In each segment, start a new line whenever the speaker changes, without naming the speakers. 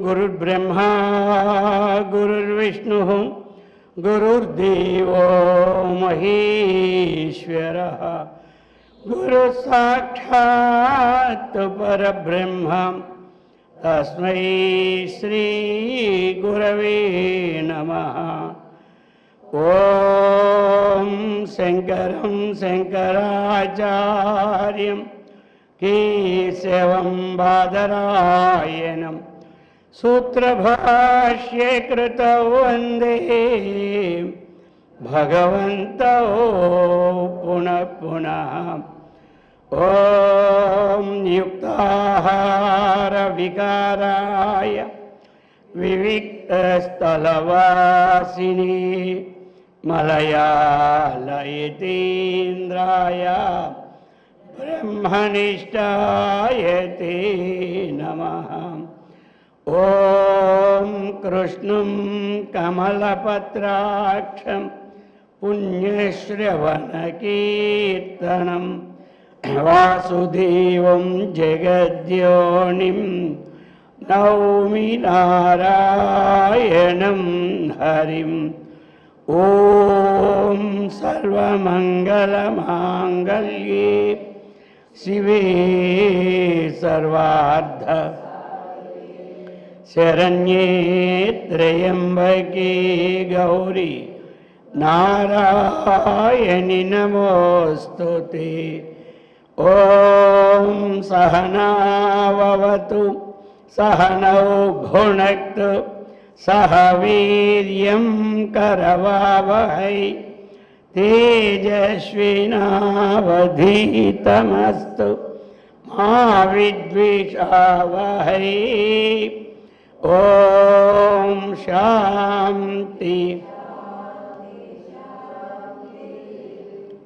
गुरुर्ब्रह्मा गुरुर्विष्णु गुरुर्देवो महेश्वरः गुरुसाक्षात् परब्रह्म तस्मै श्री गुरवे नमः। ओम शंकरं शंकराचार्यं केशवं बादरायणं सूत्रभाष्ये कृतौ वन्दे भगवन्तौ पुनः पुनः। ओम युक्ताहार विकाराय विविक्तस्थलवासिने मलयालयतीन्द्राय ब्रह्मनिष्ठाय ते नमः। ओम कृष्णं कमलपत्राक्षं पुण्यश्रवणकीर्तनं वासुदेवं जगद्योनिं नौमि नारायणं हरिम्। ओम सर्वमंगलमांगल्ये शिवे सर्वार्थ शरण्ये त्र्यंबके गौरी नारायणि नमोस्तुते। ओम सहनाववतु सहनौ भुनक्तु सह वीर्यं करवावहै तेजस्विनावधीतमस्तु मा विद्विषावहै। ओम शांति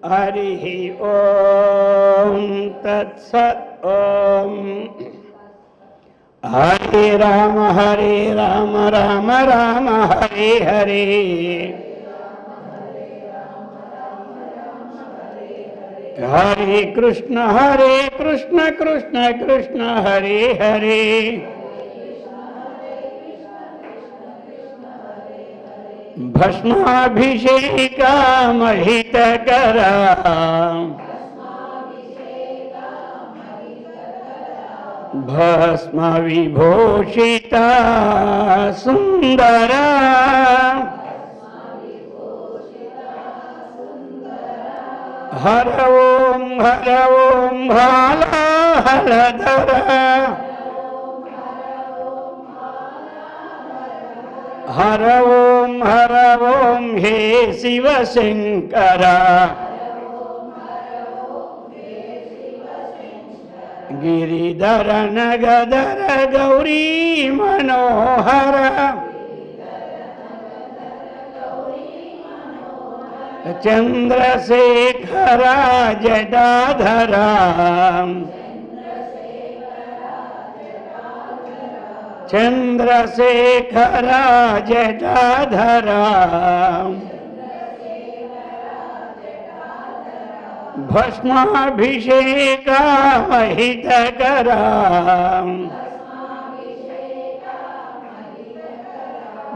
हरि ओम तत्सत्। ओम हरे राम राम राम हरे हरे। हरे कृष्ण कृष्ण कृष्ण हरे हरे। भस्माभिषेका महितकरा भस्म विभूषिता सुंदरा हर ओम भाला हलधरा हर ओम हे शिव शंकरा गिरिधर नगधर गौरी मनोहर चंद्रशेखर जटाधरा चंद्रशेखर जटाधरा भस्माभिषेका महितकरा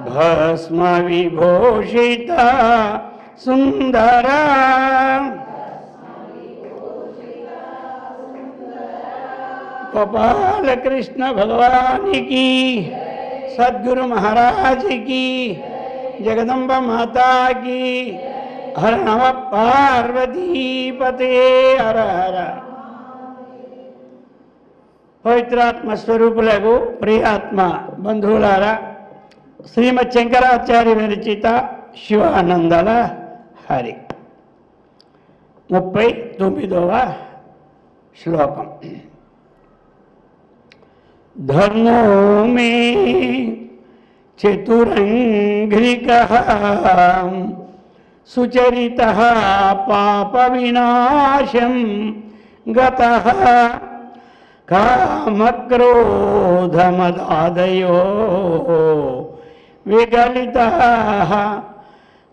भस्म विभूषिता सुंदरा गोपाल कृष्ण भगवान की सद्गुरु महाराज की जगदम्बा माता की हर नम पार्वती पते हर हर। पवित्रात्म स्वरूपुलగు प्रियात्म बंधुవులారా శ్రీమద్ శంకరాచార్య విరచిత శివానందల హరి 39వ శ్లోకం। धर्मो में చతురంఘ్రికః సుచరితః పాప వినాశం గతః కామక్రోధమదాదయో విగలితః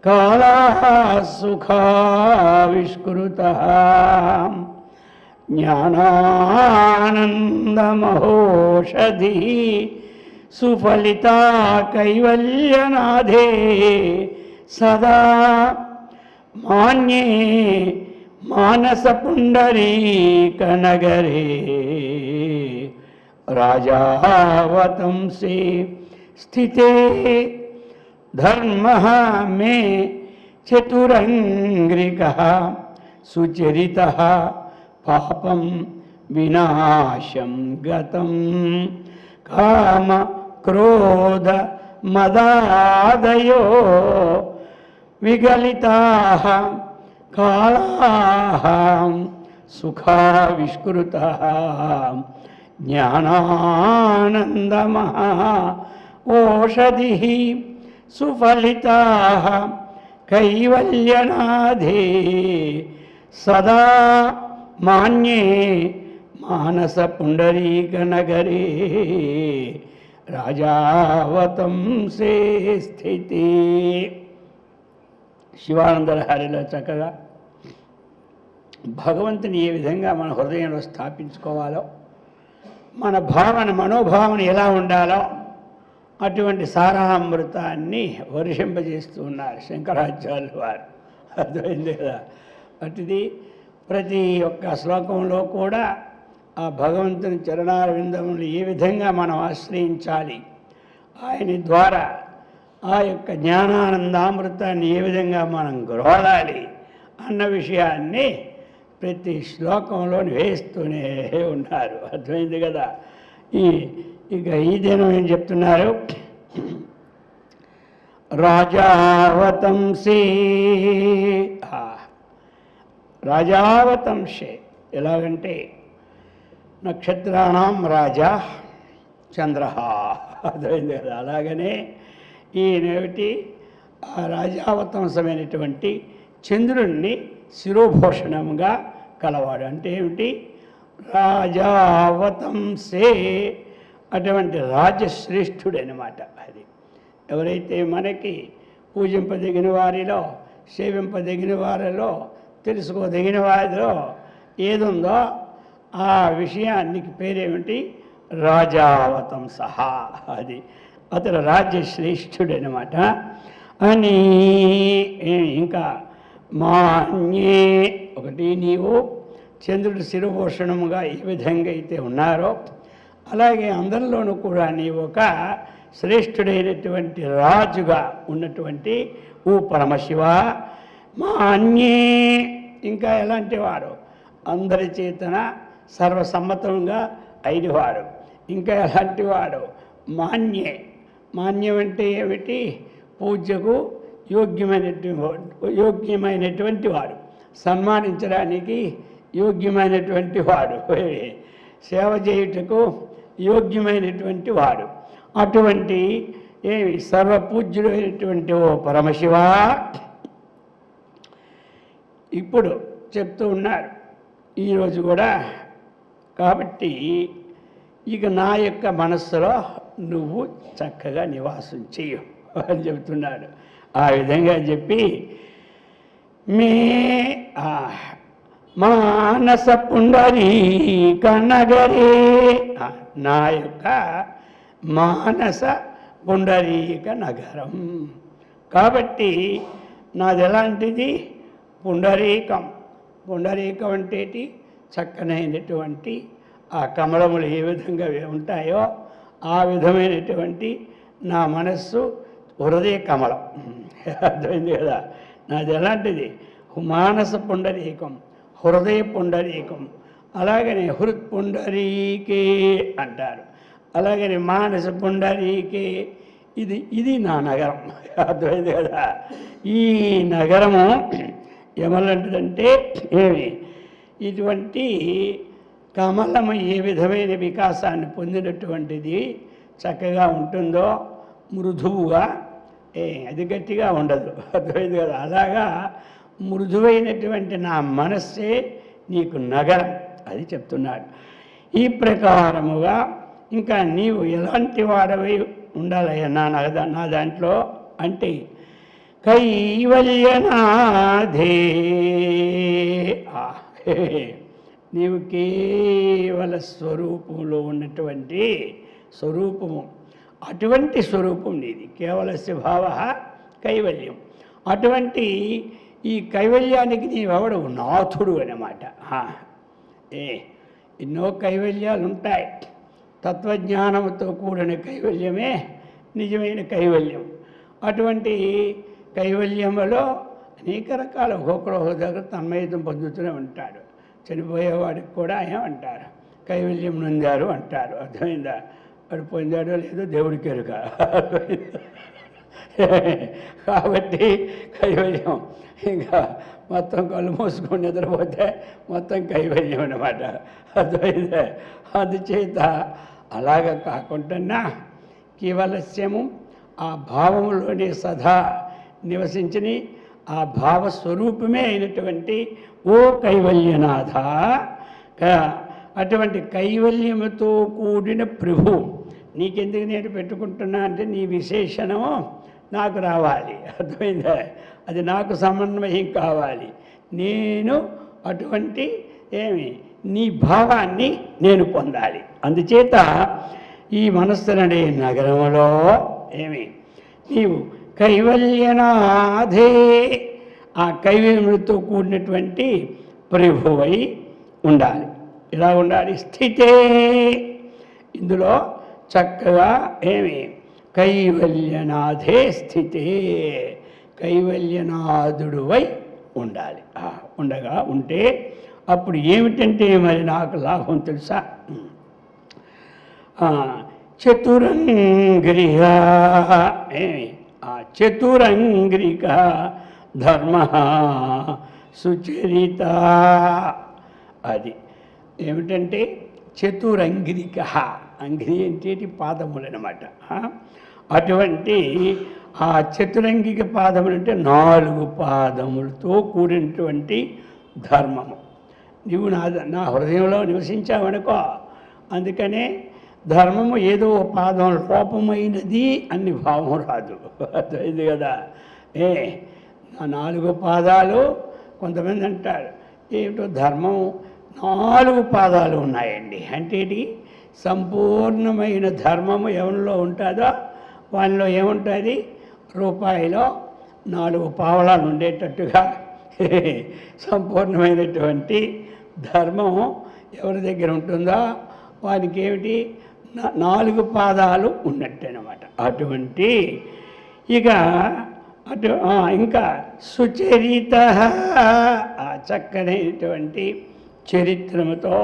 కాలః సుఖావిష్కృతః జ్ఞానానందమహోషధి సుఫలితా కైవల్యనాథే సదా మాన్యే మానసపుండరీకనగరే రాజావతంసే స్థితే ధర్మః మే చతురంఘ్రికః సుచరితః పాపం వినాశం గతం కామ క్రోధ మదాదయో విగలితాః కాలాః సుఖావిష్కృతః జ్ఞానానందమః ఓషధిః సుఫలితాః కైవల్యనాథే సదా మాన్యే మానసపుండరీకనగరే రాజావతంసే స్థితి. శివానంద లహరిలో చక్కగా భగవంతుని ఏ విధంగా మన హృదయంలో స్థాపించుకోవాలో, మన భావన మనోభావన ఎలా ఉండాలో అటువంటి సారామృతాన్ని వర్షింపజేస్తూ ఉన్నారు శంకరాచార్యులు వారు. అర్థమైంది కదా? అటుది ప్రతి ఒక్క శ్లోకంలో కూడా ఆ భగవంతుని చరణారవిందములు ఏ విధంగా మనం ఆశ్రయించాలి, ఆయన ద్వారా ఆ యొక్క జ్ఞానానందామృతాన్ని ఏ విధంగా మనం గ్రోలాలి అన్న విషయాన్ని ప్రతి శ్లోకంలో వేస్తూనే ఉన్నారు. అర్థమైంది కదా? ఇక ఈ దినం ఏం చెప్తున్నారు? రాజావతంసే, రాజావతంసే ఎలాగంటే నక్షత్రాణం రాజా చంద్ర. అర్థమైంది కదా? అలాగనే ఈయనేమిటి ఆ రాజావతంసమైనటువంటి చంద్రుణ్ణి శిరోభూషణంగా కలవాడు. అంటే ఏమిటి? రాజావతంసే, అటువంటి రాజశ్రేష్ఠుడు అన్నమాట. అది ఎవరైతే మనకి పూజింపదగిన వారిలో, సేవింపదగిన వారిలో, తెలుసుకోదగిన వారిలో ఏదుందో ఆ విషయానికి పేరేమిటి? రాజావతంస. అది అతడు రాజ్యశ్రేష్ఠుడు అన్నమాట. అని ఇంకా మాన్యే, ఒకటి నీవు చంద్రుడు శిరోభూషణముగా ఏ విధంగా అయితే ఉన్నారో అలాగే అందరిలోనూ కూడా నీవు ఒక శ్రేష్ఠుడైనటువంటి రాజుగా ఉన్నటువంటి ఓ పరమశివ. మాన్యే, ఇంకా ఎలాంటి వాడు? అందరి చేతన సర్వసమ్మతంగా అయినవాడు. ఇంకా ఎలాంటి వాడు? మాన్యే. మాన్యం అంటే ఏమిటి? పూజకు యోగ్యమైనటువంటి వాడు, సన్మానించడానికి యోగ్యమైనటువంటి వాడు, సేవ చేయుటకు యోగ్యమైనటువంటి వాడు. అటువంటి ఏమి సర్వపూజ్యుడైనటువంటి ఓ పరమశివ. ఇప్పుడు చెప్తూ ఉన్నారు ఈరోజు కూడా. కాబట్టి ఇక నా యొక్క మనస్సులో నువ్వు చక్కగా నివాసం చెయ్యు అని చెబుతున్నాడు. ఆ విధంగా చెప్పి మే మానస పుండరీకనగరే, నా యొక్క మానస పుండరీక నగరం. కాబట్టి నాది ఎలాంటిది? పుండరీకం. పుండరీకం అంటే చక్కనైనటువంటి ఆ కమలములు ఏ విధంగా ఉంటాయో ఆ విధమైనటువంటి నా మనస్సు హృదయ కమలం. అర్థమైంది కదా? నాది ఎలాంటిది? మానస పుండరీకం, హృదయ పుండరీకం. అలాగనే హృత్ పుండరీకే అంటారు. అలాగనే మానస పుండరీకే. ఇది నా నగరం. అర్థమైంది కదా? ఈ నగరము ఏమలాంటిదంటే ఏమి? ఇటువంటి కమలము ఏ విధమైన వికాసాన్ని పొందినటువంటిది చక్కగా ఉంటుందో మృదువుగా, అది గట్టిగా ఉండదు, అర్థమైంది కదా. అలాగా మృదువైనటువంటి నా మనస్సే నీకు నగరం, అది చెప్తున్నాడు. ఈ ప్రకారముగా ఇంకా నీవు ఎలాంటి వాడవై ఉండాలయ్యా నా దాంట్లో అంటే, కైవల్యనాథే, నీవు కేవల స్వరూపంలో ఉన్నటువంటి స్వరూపము, అటువంటి స్వరూపం నీది. కేవలస్య భావ కైవల్యం. అటువంటి ఈ కైవల్యానికి నీవెవడు? నాథుడు అన్నమాట. ఎన్నో కైవల్యాలు ఉంటాయి. తత్వజ్ఞానంతో కూడిన కైవల్యమే నిజమైన కైవల్యం. అటువంటి కైవల్యంలో అనేక రకాల ఒక్కొక్కరు ఒక దగ్గర తన్మయత్వం పొందుతూనే ఉంటాడు. చనిపోయేవాడికి కూడా ఏమంటారు? కైవల్యం నొందారు అంటారు. అర్థమైందా? వాడు పొందాడో లేదో దేవుడికి ఎరుక. కాబట్టి కైవల్యం ఇంకా మొత్తం కళ్ళు మూసుకొని నిద్రపోతే మొత్తం కైవల్యం అన్నమాట. అర్థమైందా? అందుచేత అలాగ కాకుండా కేవలస్యము ఆ భావములోనే సదా నివసించని ఆ భావస్వరూపమే అయినటువంటి ఓ కైవల్యనాథ, అటువంటి కైవల్యముతో కూడిన ప్రభు నీకెందుకు నేను పెట్టుకుంటున్నా అంటే నీ విశేషణము నాకు రావాలి. అర్థమైందా? అది నాకు సమన్వయం కావాలి. నేను అటువంటి నీ భావాన్ని నేను పొందాలి. అందుచేత ఈ మనస్సుననే నగరంలో నీవు కైవల్యనాథే, ఆ కైవల్యములతో కూడినటువంటి ప్రభువై ఉండాలి. ఇలా ఉండాలి. స్థితే, ఇందులో చక్కగా కైవల్యనాథే స్థితే, కైవల్యనాథుడువై ఉండాలి. ఉంటే అప్పుడు ఏమిటంటే మరి నాకు లాభం తెలుసా? చతురంగ్రిక, చతురంగ్రిక ధర్మ సుచరిత. అది ఏమిటంటే చతురంగ్రిక, అంగ్రి అంటే పాదములు అన్నమాట. అటువంటి ఆ చతురంగిక పాదములు అంటే 4 పాదములతో కూడినటువంటి ధర్మము. నీవు నా హృదయంలో నివసించావనుకో, అందుకనే ధర్మము ఏదో పాదం లోపమైనది అన్ని భావం రాదు. అర్థమైంది కదా. నా 4 పాదాలు, కొంతమంది అంటారు ఏమిటో ధర్మం 4 పాదాలు ఉన్నాయండి అంటే సంపూర్ణమైన ధర్మము ఎవరిలో ఉంటుందో వాళ్ళలో ఏముంటుంది? రూపాయిలో 4 పావలాలు ఉండేటట్టుగా సంపూర్ణమైనటువంటి ధర్మం ఎవరి దగ్గర ఉంటుందో వారికి ఏమిటి? 4 పాదాలు ఉన్నట్టు అన్నమాట. అటువంటి ఇక ఇంకా సుచరిత, ఆ చక్కనైనటువంటి చరిత్రముతో,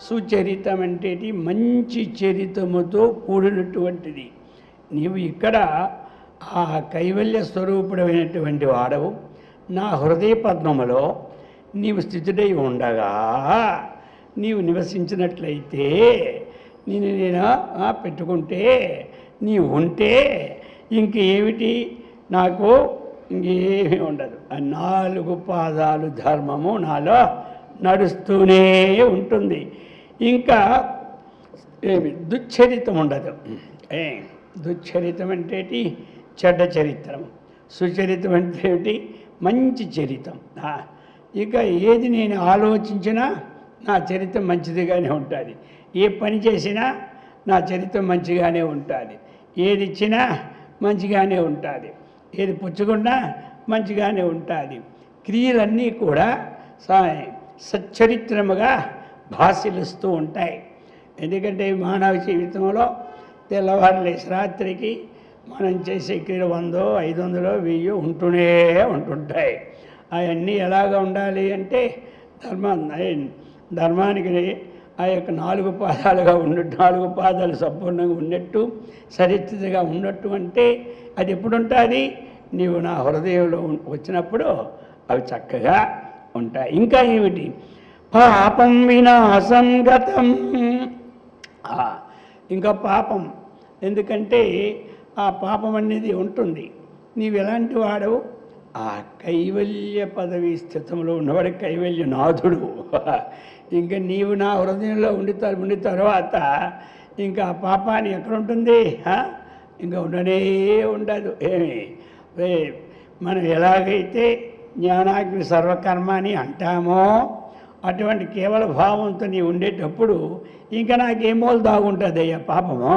సుచరితం అంటే మంచి చరిత్రముతో కూడినటువంటిది. నీవు ఇక్కడ ఆ కైవల్య స్వరూపుడమైనటువంటి వాడవు. నా హృదయ పద్మములో నీవు స్థితుడై ఉండగా నీవు నివసించినట్లయితే, నేను పెట్టుకుంటే, నీవు ఉంటే ఇంకేమిటి నాకు? ఇంకేమీ ఉండదు. ఆ 4 పాదాలు ధర్మము నాలో నడుస్తూనే ఉంటుంది. ఇంకా దుశ్చరితం ఉండదు. దుశ్చరితం అంటే చెడ్డ చరిత్రం, సుచరితం అంటే ఏమిటి? మంచి చరిత్రం. ఇక ఏది నేను ఆలోచించినా నా చరిత్రం మంచిదిగానే ఉంటుంది. ఏ పని చేసినా నా చరిత్రం మంచిగానే ఉంటుంది. ఏది ఇచ్చినా మంచిగానే ఉంటుంది. ఏది పుచ్చుకున్నా మంచిగానే ఉంటుంది. క్రియలన్నీ కూడా సచ్చరిత్రముగా భాషిలుస్తూ ఉంటాయి. ఎందుకంటే మానవ జీవితంలో తెల్లవారు లేచి రాత్రికి మనం చేసే క్రియలు 100, 500, 1000 ఉంటూనే ఉంటుంటాయి. అవన్నీ ఎలాగ ఉండాలి అంటే ధర్మానికి ఆ యొక్క 4 పాదాలుగా ఉన్నట్టు, 4 పాదాలు సంపూర్ణంగా ఉన్నట్టు, సరిస్థితిగా ఉన్నట్టు అంటే అది ఎప్పుడు ఉంటుంది? నీవు నా హృదయంలో వచ్చినప్పుడు అవి చక్కగా ఉంటాయి. ఇంకా ఏమిటి? పాపం వినాశం గతం. ఇంకా పాపం, ఎందుకంటే ఆ పాపం అనేది ఉంటుంది. నీవు ఎలాంటి వాడవు? ఆ కైవల్య పదవి స్థితంలో ఉన్నవాడు కైవల్య నాథుడు. ఇంకా నీవు నా హృదయంలో ఉండి తర్వాత ఇంకా ఆ పాపాన్ని ఎక్కడుంటుంది? ఇంకా ఉండనే ఉండదు. ఏమి మనం ఎలాగైతే జ్ఞానాగ్ని సర్వకర్మాని అంటామో అటువంటి కేవల భావంతో నీ ఉండేటప్పుడు ఇంకా నాకేమోలు దాగుంటుంది అయ్యా పాపము?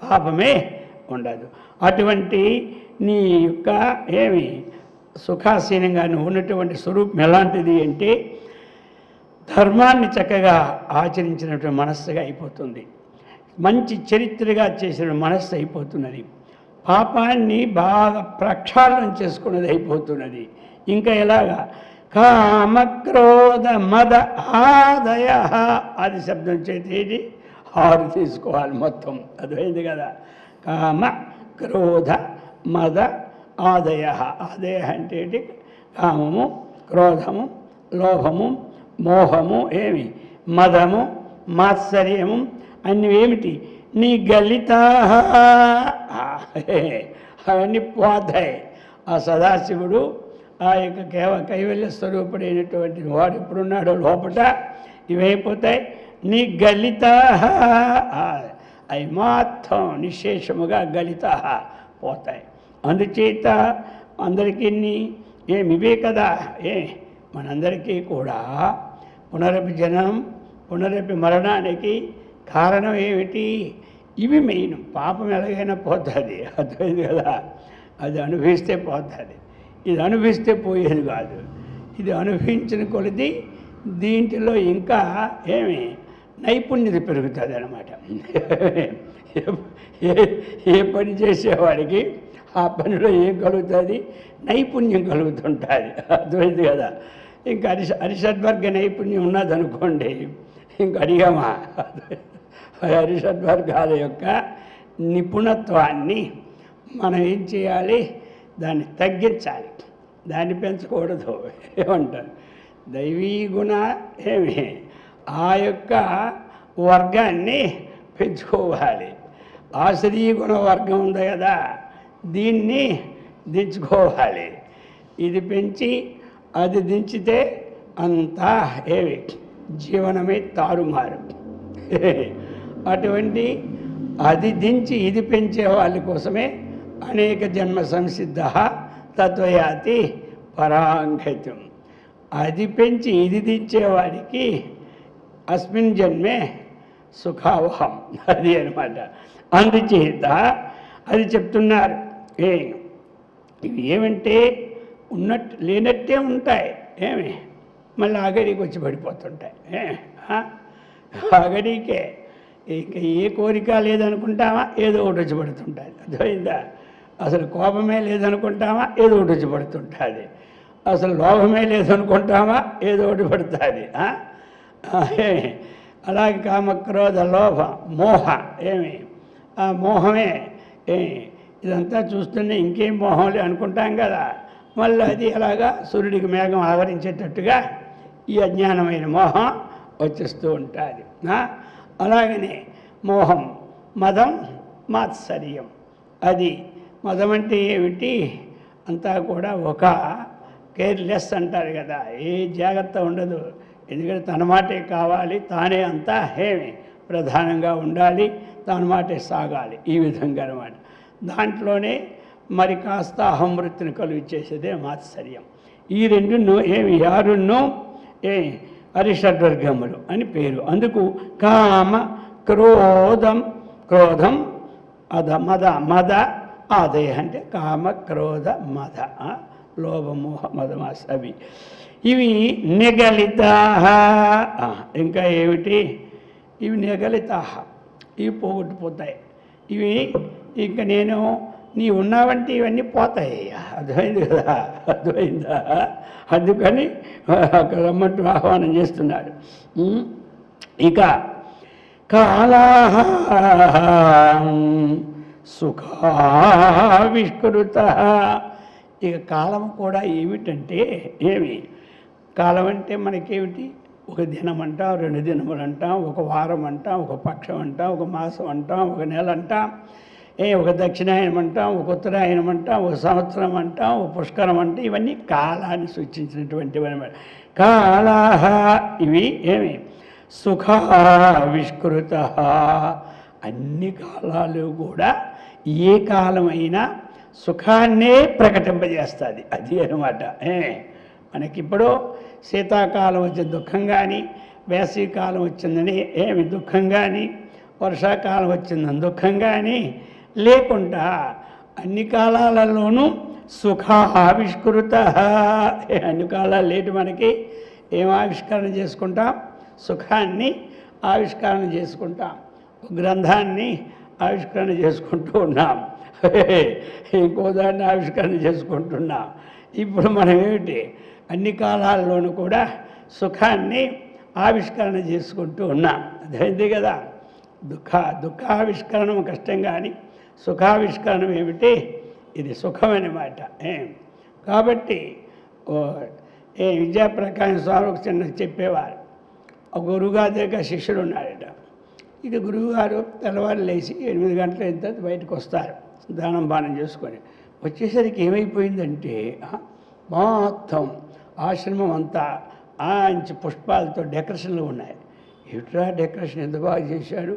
పాపమే ఉండదు. అటువంటి నీ యొక్క ఏమి సుఖాసీనంగా నువ్వు ఉన్నటువంటి స్వరూపం ఎలాంటిది అంటే ధర్మాన్ని చక్కగా ఆచరించినటువంటి మనస్సుగా అయిపోతుంది. మంచి చరిత్రగా చేసిన మనస్సు అయిపోతున్నది. పాపాన్ని బాగా ప్రక్షాళన చేసుకున్నది అయిపోతున్నది. ఇంకా ఎలాగా? కామక్రోధ మద ఆదయ, ఆది శబ్దం చేతి ఏది 6 తీసుకోవాలి మొత్తం. అర్థమైంది కదా? కామ క్రోధ మద ఆదయ. ఆదయ అంటే ఏంటి? కామము, క్రోధము, లోభము, మోహము, ఏమి మదము, మాత్సర్యము అన్నీ ఏమిటి? నీ గలిత అవన్నీ పోతాయి. ఆ సదాశివుడు ఆ యొక్క కైవల్య స్వరూపుడైనటువంటి వాడు ఎప్పుడున్నాడో లోపల ఇవైపోతాయి. నీ గలిత అవి మొత్తం నిశేషముగా గలిత పోతాయి. అందుచేత అందరికీ ఇవే కదా మనందరికీ కూడా పునరపి జనం పునరపి మరణానికి కారణం ఏమిటి? ఇవి మెయిన్. పాపం ఎలాగైనా పోతుంది, అర్థమైంది కదా? అది అనుభవిస్తే పోతుంది. ఇది అనుభవిస్తే పోయేది కాదు. ఇది అనుభవించిన కొలది దీంట్లో ఇంకా నైపుణ్యత పెరుగుతుంది అన్నమాట. ఏ పని చేసేవాడికి ఆ పనిలో ఏం కలుగుతుంది? నైపుణ్యం కలుగుతుంటుంది, అర్థమైంది కదా? ఇంకా అరిషడ్వర్గ నైపుణ్యం ఉన్నదనుకోండి, ఇంక అడిగామా? అరిషడ్వర్గాల యొక్క నిపుణత్వాన్ని మనం ఏం చేయాలి? దాన్ని తగ్గించాలి, దాన్ని పెంచకూడదు. ఏమంటారు? దైవీ గుణ ఆ యొక్క వర్గాన్ని పెంచుకోవాలి. ఆశ్రయ గుణ వర్గం ఉంది కదా, దీన్ని దించుకోవాలి. ఇది పెంచి అది దించితే అంతా జీవనమే తారుమారు. అటువంటి అది దించి ఇది పెంచే వాళ్ళ కోసమే అనేక జన్మ సంసిద్ధ తత్వయాతి పరాంగత్యం. అది పెంచి ఇది దించేవాడికి అస్మిన్ జన్మే సుఖావహం, అది అనమాట. అందుచేత అది చెప్తున్నారు. ఇవి ఏమంటే ఉన్నట్టు లేనట్టే ఉంటాయి. మళ్ళీ ఆగడికి వచ్చి పడిపోతుంటాయి. ఆగడికే ఇంకా ఏ కోరిక లేదనుకుంటామా, ఏదో ఒకటి వచ్చి పడుతుంటుంది. అర్థమైందా? అసలు కోపమే లేదనుకుంటామా, ఏదో ఒకటి వచ్చి పడుతుంటుంది. అసలు లోభమే లేదనుకుంటామా, ఏదో ఒకటి పడుతుంది. అలాగే కామక్రోధ లోభ మోహ ఆ మోహమే ఇదంతా చూస్తుంటే ఇంకేం మోహంలే అనుకుంటాం కదా. మళ్ళీ అది అలాగా సూర్యుడికి మేఘం ఆవరించేటట్టుగా ఈ అజ్ఞానమైన మోహం వచ్చేస్తూ ఉంటుంది. అలాగనే మోహం, మదం, మాత్సర్యం. అది మదం అంటే ఏమిటి? అంతా కూడా ఒక కేర్లెస్ అంటారు కదా, ఏ జాగ్రత్త ఉండదు. ఎందుకంటే తన మాటే కావాలి, తానే అంతా ప్రధానంగా ఉండాలి, తన మాటే సాగాలి, ఈ విధంగా అన్నమాట. దాంట్లోనే మరి కాస్త అహమృతిని కలుగచేసేదే మాత్సర్యం. ఈ రెండును యారున్నో అరిషడ్వర్గములు అని పేరు. అందుకు కామ క్రోధం మద ఆదయ అంటే కామ క్రోధ మద, లోభమోహ మదమాస అవి. ఇవి నిగలిత. ఇంకా ఏమిటి? ఇవి నిగలిత, ఇవి పోగొట్టుపోతాయి. ఇవి ఇంకా నేను నీ ఉన్నావంటే ఇవన్నీ పోతాయి. అర్థమైంది కదా? అర్థమైందా? అందుకని అక్కడ రమ్మంటూ ఆహ్వానం చేస్తున్నాడు. ఇక కాలా సుఖావిష్కృత. ఇక కాలం కూడా ఏమిటంటే కాలం అంటే మనకేమిటి? ఒక దినం అంటాం, 2 దినములు అంటాం, ఒక వారం అంటాం, ఒక పక్షం అంటాం, ఒక మాసం అంటాం, ఒక నెల అంటాం. ఒక దక్షిణాయనం అంటాం, ఒక ఉత్తరాయణం అంటాం, ఒక సంవత్సరం అంటాం, ఒక పుష్కరం అంటే ఇవన్నీ కాలాన్ని సూచించినటువంటివి అనమాట. కాలాహ ఇవి ఏమి సుఖావిష్కృత, అన్ని కాలాలు కూడా ఏ కాలమైనా సుఖాన్నే ప్రకటింపజేస్తుంది. అది అనమాట. మనకిప్పుడు శీతాకాలం వచ్చే దుఃఖం కానీ, వేసవికాలం వచ్చిందని ఏమి దుఃఖం కానీ, వర్షాకాలం వచ్చిందని దుఃఖం కానీ లేకుండా అన్ని కాలాలలోనూ సుఖ ఆవిష్కృత. అన్ని కాలాలు లేటు మనకి ఏం ఆవిష్కరణ చేసుకుంటాం? సుఖాన్ని ఆవిష్కరణ చేసుకుంటాం, గ్రంథాన్ని ఆవిష్కరణ చేసుకుంటూ ఉన్నాం, ఇంకో దాన్ని ఆవిష్కరణ చేసుకుంటున్నాం. ఇప్పుడు మనం ఏమిటి అన్ని కాలాల్లోనూ కూడా సుఖాన్ని ఆవిష్కరణ చేసుకుంటూ ఉన్నాం. అదైంది కదా. దుఃఖావిష్కరణం కష్టం కానీ సుఖావిష్కరణం ఏమిటి? ఇది సుఖమన్నమాట. కాబట్టి విద్యాప్రకాశం స్వామి ఒక చిన్న చెప్పేవారు. ఒక గురువుగారి దగ్గర శిష్యుడు ఉన్నాడట. ఇక గురువుగారు తెల్లవారు లేచి 8 గంటల ఎంత బయటకు వస్తారు దానం పానం చేసుకొని. వచ్చేసరికి ఏమైపోయిందంటే మొత్తం ఆశ్రమం అంతా ఆంచి పుష్పాలతో డెకరేషన్లు ఉన్నాయి. ఏమిట్రా డెకరేషన్ ఎంత బాగా చేశాడు,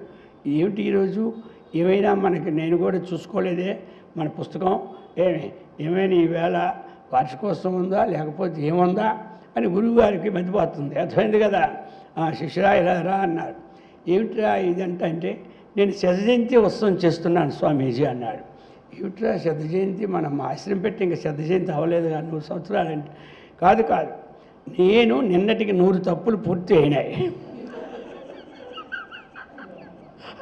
ఏమిటి ఈరోజు ఏమైనా మనకి నేను కూడా చూసుకోలేదే, మన పుస్తకం ఏమైనా ఈవేళ వార్షికోత్సవం ఉందా లేకపోతే ఏముందా అని గురువుగారికి మతిపోతుంది. అర్థమైంది కదా. శిష్యురా ఇలా రా అన్నాడు. ఏమిట్రా ఇదంటే అంటే నేను శతజయంతి ఉత్సవం చేస్తున్నాను స్వామీజీ అన్నాడు. ఏమిట్రా శతజయంతి? మనం ఆశ్రమం పెట్టి ఇంకా శతజయంతి అవ్వలేదు కానీ 100 సంవత్సరాలంటే. కాదు నేను నిన్నటికి 100 తప్పులు పూర్తి అయినాయి.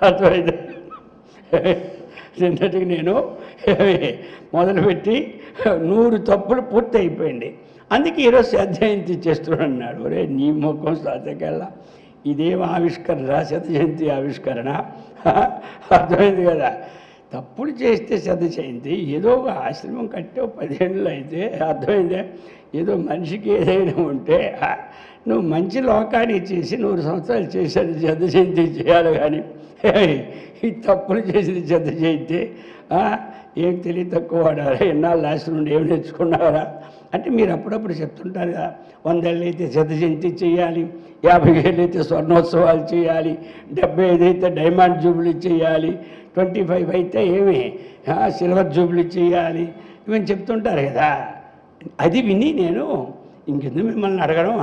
అర్థమైంది. నిన్నటికి నేను మొదలుపెట్టి 100 తప్పులు పూర్తి అయిపోయింది, అందుకే ఈరోజు శతజయంతి చేస్తున్నాడు అన్నాడు. ఒరే నీ ముఖం సాధకెళ్ళ, ఇదేం ఆవిష్కరణ? శతజయంతి ఆవిష్కరణ. అర్థమైంది కదా. తప్పులు చేస్తే శతజయంతి, ఏదో ఒక ఆశ్రమం కట్టే 10 ఏళ్ళు అయితే అర్థమైందే. ఏదో మనిషికి ఏదైనా ఉంటే నువ్వు మంచి లోకాన్ని చేసి 100 సంవత్సరాలు చేశాను శతజయంతి చేయాలి కానీ ఈ తప్పులు చేసిన శతజయంతి ఏం తెలియ తక్కువ వాడారా? ఎన్నాళ్ళు లాస్ట్ నుండి ఏమి నేర్చుకున్నారా అంటే మీరు అప్పుడప్పుడు చెప్తుంటారు కదా, 100 ఏళ్ళు అయితే శతజయంతి చేయాలి, 50 ఏళ్ళు అయితే స్వర్ణోత్సవాలు చేయాలి, 75 అయితే డైమండ్ జూబ్లీ చేయాలి, 25 అయితే ఏమి సిల్వర్ జూబ్లీ చేయాలి, ఇవన్నీ చెప్తుంటారు కదా. అది విని నేను ఇంకెందుకు మిమ్మల్ని అడగడం,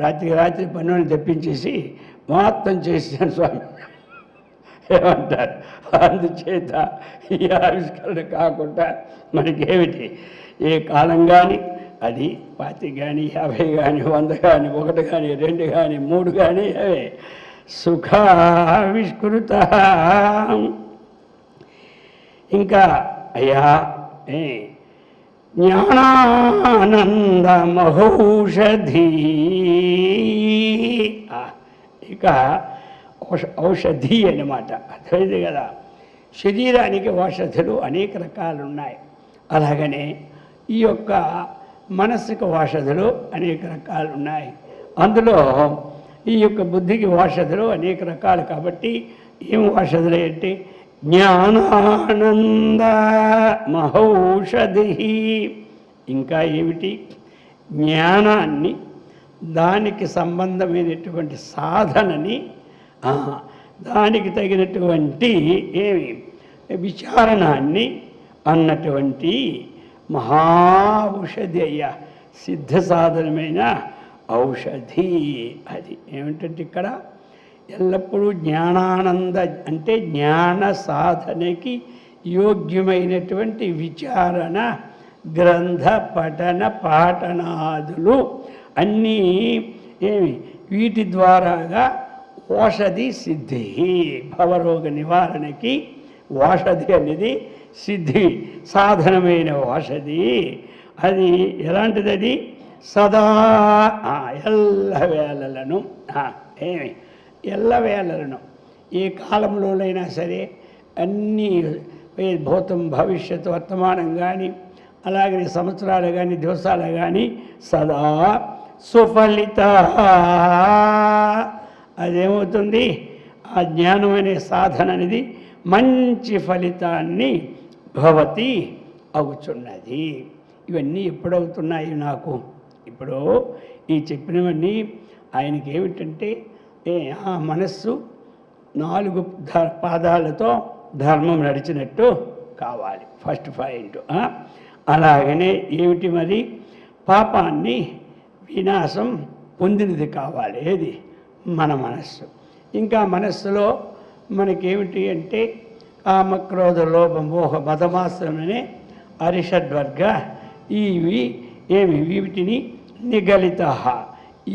రాత్రి పనులను తెప్పించేసి మొత్తం చేసాను స్వామి ఏమంటారు. అందుచేత ఈ ఆవిష్కరణ కాకుండా మనకేమిటి ఏ కాలం కానీ అది 25 కానీ 50 కానీ 100 కానీ 1 కానీ 2 కానీ 3 కానీ అవే సుఖావిష్కృత. ఇంకా అయ్యా జ్ఞానానంద మహౌషధి. ఇక ఔషధి అన్నమాట. అర్థమైంది కదా. శరీరానికి ఔషధులు అనేక రకాలు ఉన్నాయి. అలాగనే ఈ యొక్క మనస్సుకు ఔషధులు అనేక రకాలు ఉన్నాయి. అందులో ఈ యొక్క బుద్ధికి ఔషధులు అనేక రకాలు. కాబట్టి ఏం ఔషధులు అంటే జ్ఞానానంద మహౌషధి. ఇంకా ఏమిటి? జ్ఞానాన్ని, దానికి సంబంధమైనటువంటి సాధనని, దానికి తగినటువంటి ఏమి విచారణాన్ని అన్నటువంటి మహా ఔషధి అయ్యా, సిద్ధ సాధనమైన ఔషధి. అది ఏమిటంటే ఇక్కడ ఎల్లప్పుడూ జ్ఞానానంద అంటే జ్ఞాన సాధనకి యోగ్యమైనటువంటి విచారణ, గ్రంథ పఠన పాఠనాదులు అన్నీ ఏమి వీటి ద్వారాగా ఔషధి సిద్ధి. భవరోగ నివారణకి ఔషధి అనేది సిద్ధి, సాధనమైన ఔషధి. అది ఎలాంటిది? అది సదా ఎల్లవేళలను ఏమి ఎల్లవేళలను ఏ కాలంలోనైనా సరే అన్నీ భూతం భవిష్యత్తు వర్తమానం కానీ అలాగే సంవత్సరాలు కానీ దివసాలు కానీ సదా సుఫలిత. అదేమవుతుంది? ఆ జ్ఞానం అనే సాధన అనేది మంచి ఫలితాన్ని భవతి అవుతున్నది. ఇవన్నీ ఎప్పుడవుతున్నాయి నాకు? ఇప్పుడు ఈ చెప్పినవన్నీ ఆయనకి ఏమిటంటే ఆ మనస్సు 4 పాదాలతో ధర్మం నడిచినట్టు కావాలి, ఫస్ట్ పాయింట్. అలాగనే ఏమిటి మరి? పాపాన్ని వినాశం పొందినది కావాలి. ఏది? మన మనస్సు. ఇంకా మనస్సులో మనకేమిటి అంటే కామక్రోధ లోభ మోహ మదమాసమనే అరిషడ్వర్గ ఇవి వీటిని నిగలిత,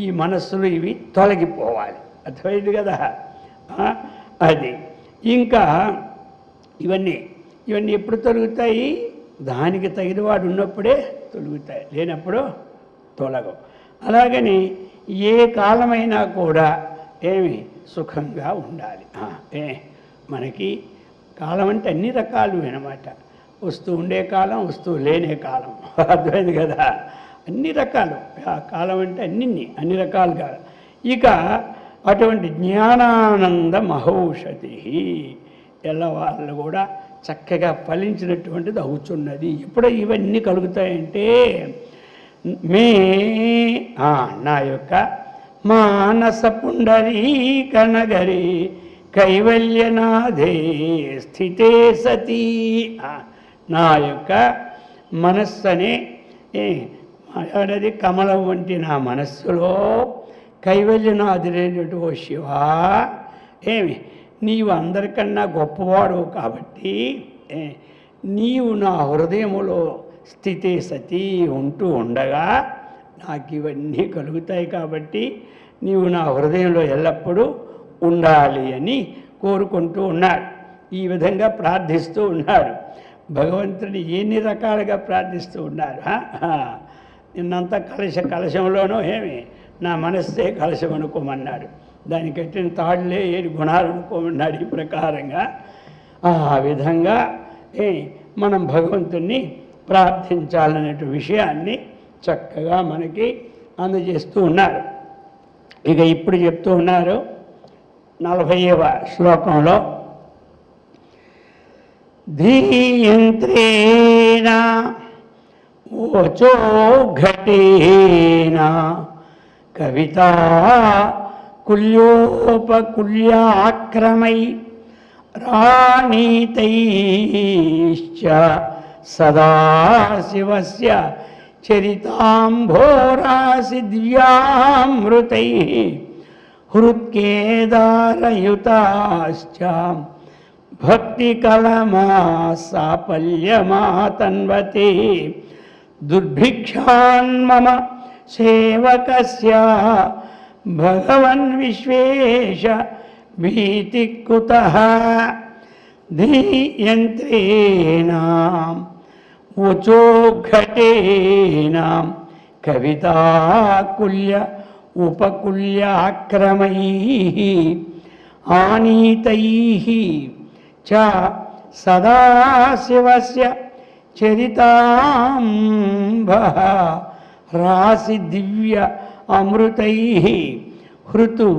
ఈ మనస్సులు ఇవి తొలగిపోవాలి. అర్థమైంది కదా? అది ఇంకా ఇవన్నీ ఎప్పుడు తొలుగుతాయి? దానికి తగిన వాడు ఉన్నప్పుడే తొలుగుతాయి, లేనప్పుడు తొలగవు. అలాగని ఏ కాలమైనా కూడా సుఖంగా ఉండాలి. మనకి కాలం అంటే అన్ని రకాలు అన్నమాట. వస్తువు ఉండే కాలం, వస్తువు లేనే కాలం. అర్థమైంది కదా? అన్ని రకాలు. ఆ కాలం అంటే అన్ని రకాలుగా. ఇక అటువంటి జ్ఞానానంద మహౌషధి ఎల్లవాళ్ళు కూడా చక్కగా ఫలించినటువంటిది అవుతున్నది. ఎప్పుడు ఇవన్నీ కలుగుతాయంటే నా యొక్క మానస పుండరీక నగరి కైవల్యనాథే స్థితే సతీ. నా యొక్క మనస్సు అనేది కమలం వంటి నా మనస్సులో కైవల్యనాథుడైనటువంటి ఓ శివా, నీవు అందరికన్నా గొప్పవాడు కాబట్టి నీవు నా హృదయములో స్థితి సతీ ఉంటూ ఉండగా నాకు ఇవన్నీ కలుగుతాయి. కాబట్టి నీవు నా హృదయంలో ఎల్లప్పుడూ ఉండాలి అని కోరుకుంటూ ఉన్నాడు. ఈ విధంగా ప్రార్థిస్తూ ఉన్నాడు. భగవంతుని ఎన్ని రకాలుగా ప్రార్థిస్తూ ఉన్నారు. నిన్నంతా కలశంలోనూ నా మనస్సే కలశం అనుకోమన్నాడు. దానికి కట్టిన తాళ్ళే 7 గుణాలు అనుకోమన్నాడు. ఈ ప్రకారంగా ఆ విధంగా మనం భగవంతుణ్ణి ప్రార్థించాలనే విషయాన్ని చక్కగా మనకి అందజేస్తూ ఉన్నారు. ఇక ఇప్పుడు చెప్తూ ఉన్నారు 40వ శ్లోకంలో, ధీయంత్రేణ ఓచోఘటేన కవితా కుల్యోపకుల్యాక్రమై రాణీతైశ్చ సదాశివస్య చరితాంభోరాసి దివ్యామృతై హృత్కేదారయుతాశ్చ భక్తికలమా సాఫల్యమాతన్వతే దుర్భిక్షాన్మమ సేవకస్య భగవన్ విశ్వేశ భీతికుతః ధీయంత్రేణ ఉచోఘటేన కవితాకుల్య ఉపకుల్యాక్రమైః ఆనీతైః చ సదాశివస్య చరితాంబః రాసి దివ్య అమృతైః హృతు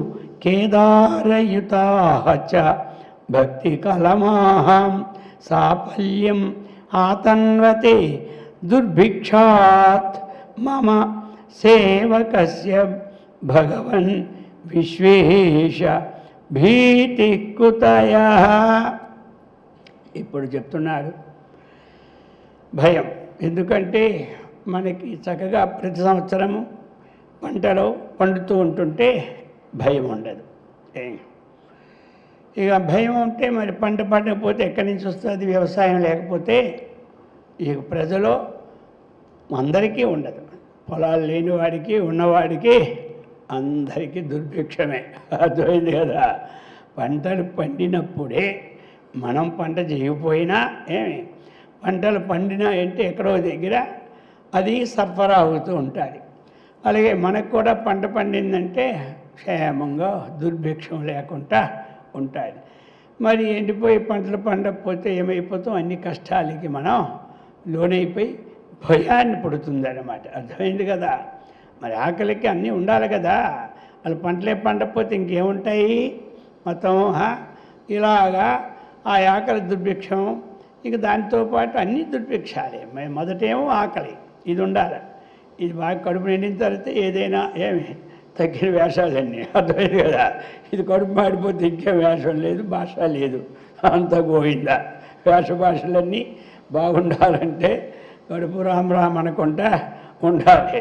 కేదారయుతాః చ భక్తికలమాః సాఫల్యం ఆతన్వతే దుర్భిక్షాత్ మమ సేవకస్య భగవన్ విశ్వేశ భీతికుతయః. ఇప్పుడు చెప్తున్నాడు భయం. ఎందుకంటే మనకి చక్కగా ప్రతి సంవత్సరము పంటలో పండుతూ ఉంటుంటే భయం ఉండదు. ఇక భయం ఉంటే మరి పంట పండకపోతే ఎక్కడి నుంచి వస్తుంది? వ్యవసాయం లేకపోతే ఇక ప్రజలు అందరికీ ఉండదు. పొలాలు లేని వాడికి ఉన్నవాడికి అందరికీ దుర్భిక్షమే. అర్థమైంది కదా? పంటలు పండినప్పుడే మనం పంట చేయకపోయినా పంటలు పండినా అంటే ఎక్కడో దగ్గర అది సరఫరా అవుతూ ఉంటుంది. అలాగే మనకు కూడా పంట పండిందంటే క్షేమంగా దుర్భిక్షం లేకుండా ఉంటుంది. మరి ఎండిపోయి పంటలు పండకపోతే ఏమైపోతాం? అన్ని కష్టాలకి మనం లోనైపోయి భయాన్ని పుడుతుందన్నమాట. అర్థమైంది కదా? మరి ఆకలికి అన్నీ ఉండాలి కదా. వాళ్ళు పంటలే పండకపోతే ఇంకేముంటాయి? మొత్తం ఇలాగా ఆ ఆకలి దుర్భిక్షం, ఇక దాంతో పాటు అన్ని దుర్భిక్షాలే. మొదటేమో ఆకలి, ఇది ఉండాలి. ఇది బాగా కడుపు నిండిన తర్వాత ఏదైనా ఏమి తగ్గిన వేషాలన్నీ అర్థమైంది కదా. ఇది కడుపు మాడిపోతే ఇంకే వేషం లేదు, భాష లేదు, అంతా గోవిందా. భాషలన్నీ బాగుండాలంటే కడుపు రామ్ రామ్ అనుకుంటా ఉండాలి.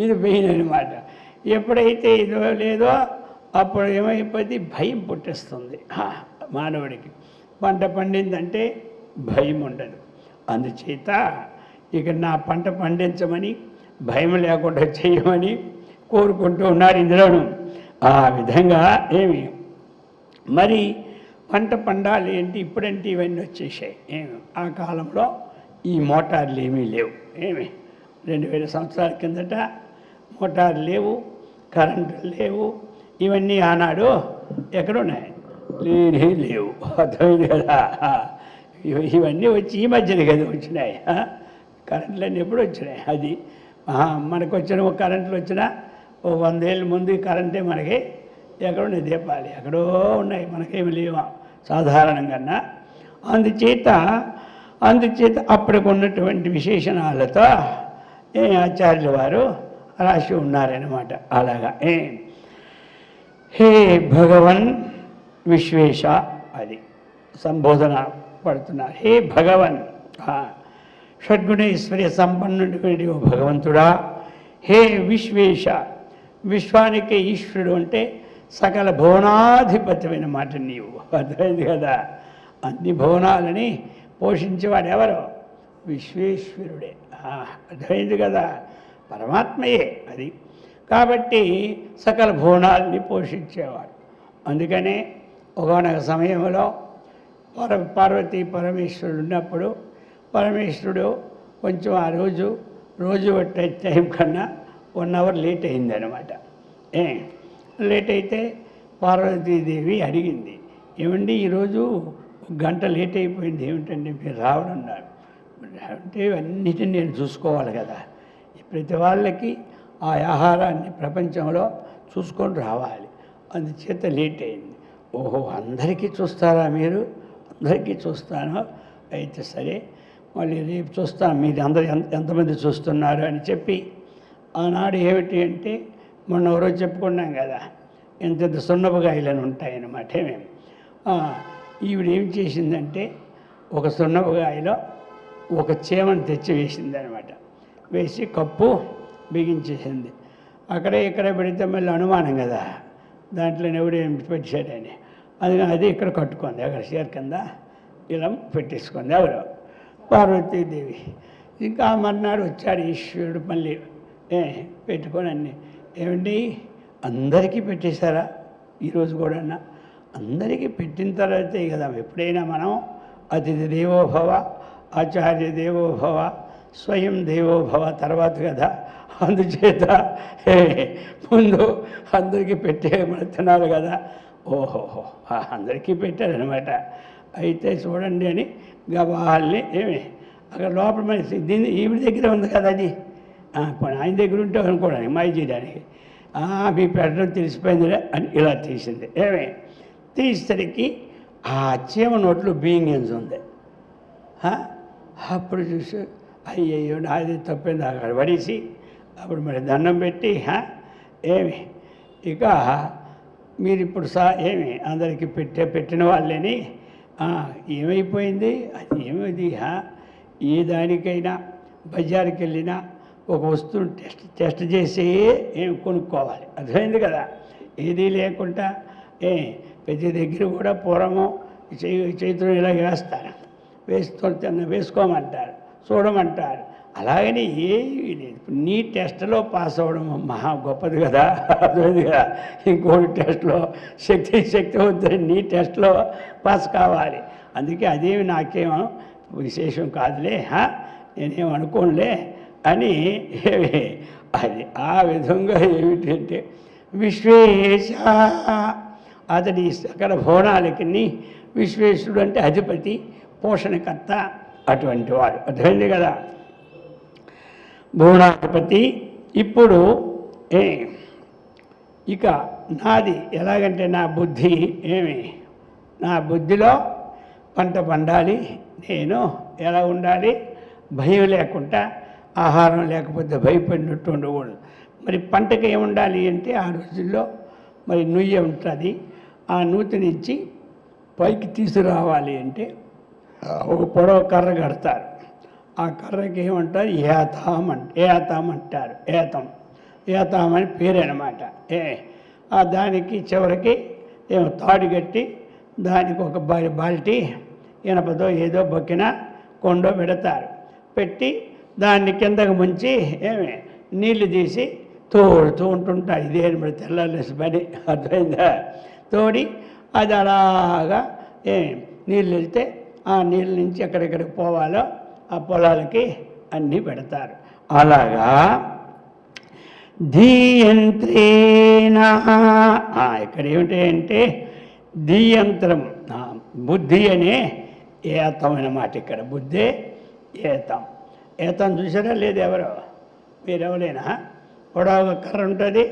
ఇది మెయిన్ అనమాట. ఎప్పుడైతే ఇదో లేదో అప్పుడు ఏమైపోతే భయం పుట్టిస్తుంది మానవుడికి. పంట పండిందంటే భయం ఉండదు. అందుచేత ఇక నా పంట పండించమని, భయం లేకుండా చేయమని కోరుకుంటూ ఉన్నారు ఇందులోను. ఆ విధంగా ఏమి మరి పంట పండాలి ఏంటి, ఇప్పుడంటే ఇవన్నీ వచ్చేసాయి. ఏమి ఆ కాలంలో ఈ మోటార్లు ఏమీ లేవు. ఏమి 2000 సంవత్సరాల కిందట మోటార్లు లేవు, కరెంటు లేవు. ఇవన్నీ ఆనాడు ఎక్కడున్నాయి, లేనే లేవు. అర్థమైంది కదా. ఇవన్నీ వచ్చి ఈ మధ్యన కదా వచ్చినాయి. కరెంట్లన్నీ ఎప్పుడు వచ్చినాయి. అది మనకు వచ్చిన కరెంట్లు వచ్చినా 100 ఏళ్ళ ముందు కరెంటే మనకి ఎక్కడున్నాయి, దీపాలు ఎక్కడో ఉన్నాయి, మనకేమి లేవా సాధారణంగా. అందుచేత అప్పటికి ఉన్నటువంటి విశేషణాలతో ఆచార్యుల వారు రాసి ఉన్నారన్నమాట. అలాగా హే భగవన్ విశ్వేశ, అది సంబోధన పడుతున్నారు. హే భగవన్, షడ్గుణేశ్వర్య సంపన్నుడి భగవంతుడా. హే విశ్వేశ, విశ్వానికి ఈశ్వరుడు అంటే సకల భువనాధిపత్యమైన మాట నీవు. అర్థమైంది కదా. అన్ని భువనాలని పోషించేవాడు ఎవరు, విశ్వేశ్వరుడే. అర్థమైంది కదా, పరమాత్మయే అది. కాబట్టి సకల భువనాల్ని పోషించేవాడు. అందుకనే ఒకనొక సమయంలో పార్వతీ పరమేశ్వరుడు ఉన్నప్పుడు పరమేశ్వరుడు కొంచెం ఆ రోజు టైం కన్నా 1 అవర్ లేట్ అయిందనమాట. లేట్ అయితే పార్వతీదేవి అడిగింది, ఏమండి ఈరోజు 1 గంట లేట్ అయిపోయింది, ఏమిటండి మీరు రావడన్నారు. అంటే అన్నిటిని నేను చూసుకోవాలి కదా, ప్రతి వాళ్ళకి ఆ ఆహారాన్ని ప్రపంచంలో చూసుకొని రావాలి, అందుచేత లేట్ అయింది. ఓహో, అందరికీ చూస్తారా మీరు? అందరికీ చూస్తాను, అయితే సరే మళ్ళీ రేపు చూస్తాను, మీరు అందరు ఎంతమంది చూస్తున్నారు అని చెప్పి. ఆనాడు ఏమిటి అంటే మొన్న ఎవరో చెప్పుకున్నాం కదా, ఇంత సున్నపుగాయలని ఉంటాయన్నమాట. మేము ఈవిడ ఏం చేసిందంటే ఒక సున్నపుగాయలో ఒక చీమను తెచ్చి వేసిందనమాట. వేసి కప్పు బిగించేసింది. అక్కడే ఇక్కడ పెడితే మళ్ళీ అనుమానం కదా, దాంట్లో ఎవడు ఏం పెట్టాడని. అది ఇక్కడ కట్టుకుంది, అక్కడ చీర కింద ఇలా పెట్టేసుకుంది ఎవరు, పార్వతీదేవి. ఇంకా మర్నాడు వచ్చాడు ఈశ్వరుడు మళ్ళీ పెట్టుకొని అన్నీ. ఏమండి అందరికీ పెట్టేశారా ఈరోజు కూడా? అందరికీ పెట్టిన తర్వాతే కదా ఎప్పుడైనా మనం అతిథి దేవోభవ, ఆచార్య దేవోభవ, స్వయం దేవోభవ తర్వాత కదా. అందుచేత ముందు అందరికీ పెట్టే మనం తినాలి కదా. ఓహోహో, అందరికీ పెట్టారనమాట. అయితే చూడండి అని గవాల్ని అక్కడ లోపల మనిషి దీన్ని ఈవిడ దగ్గర ఉంది కదా, అది ఆయన దగ్గర ఉంటే అనుకోవడానికి మాయ చేయడానికి. మీ పెట్టడం తెలిసిపోయిందిలే అని ఇలా తీసింది. తీసేసరికి ఆ చీమ నోట్లో బియ్యం ఉంది. అప్పుడు చూసి అయ్యయ్యో నాది తప్పింది అక్కడ పడేసి అప్పుడు మరి దండం పెట్టి ఇక మీరు ఇప్పుడు అందరికీ పెట్టిన వాళ్ళని ఏమైపోయింది అది ఏమిది. ఏ దానికైనా బజారుకి వెళ్ళినా ఒక వస్తువుని టెస్ట్ చేసి కొనుక్కోవాలి, అర్థమైంది కదా. ఏదీ లేకుండా ప్రతి దగ్గర కూడా పూర్వము చేతులు ఇలా వేస్తారు, వేసుకోమంటారు, చూడమంటారు. అలాగని ఏమీ లేదు. నీ టెస్ట్లో పాస్ అవ్వడం మహా గొప్పది కదా, అర్థమైంది కదా. ఇంకోటి టెస్ట్లో శక్తి అవుతుంది, నీ టెస్ట్లో పాస్ కావాలి. అందుకే అదేమి నాకేమో విశేషం కాదులే, నేనేమనుకోనులే అని అది ఆ విధంగా ఏమిటంటే విశ్వేశ, అతడి సకల భువనాలకి విశ్వేశ్వరుడు అంటే అధిపతి, పోషణకర్త, అటువంటి వాడు, అర్థమైంది కదా. భువనాధిపతి. ఇప్పుడు ఇక నాది ఎలాగంటే నా బుద్ధిలో పంట పండాలి, నేను ఎలా ఉండాలి, భయం లేకుండా, ఆహారం లేకపోతే భయపడినట్టు ఉండకూడదు. మరి పంటకి ఏముండాలి అంటే ఆ రోజుల్లో మరి నుయ్య ఉంటుంది. ఆ నూతినిచ్చి పైకి తీసుకురావాలి అంటే ఒక పొడవ కర్ర కడతారు. ఆ కర్రకి ఏమంటారు, ఏతాం అంటారు. ఏతాం అని పేరు అనమాట. దానికి చివరికి ఏమో తాడు కట్టి దానికి ఒక బాల్టీ ఇనపతో ఏదో బొక్కిన కొండో పెడతారు. పెట్టి దాన్ని కిందకు ముంచి నీళ్లు తీసి తోడుతూ ఉంటుంటారు. ఇదేం తెల్లారేసి పని, అర్థమైందా? తోడి అది అలాగా నీళ్ళు వెళ్తే ఆ నీళ్ళ నుంచి ఎక్కడెక్కడికి పోవాలో ఆ పొలాలకి అన్నీ పెడతారు. అలాగా ధీయంత్రేణ, ఇక్కడ ఏమిటంటే ధీయంత్రం, బుద్ధి అనే ఏతం అన్నమాట. ఇక్కడ బుద్ధే ఏతం చూసారా లేదు? ఎవరో మీరెవరైనా పొడవుగా కర్ర ఉంటుంది,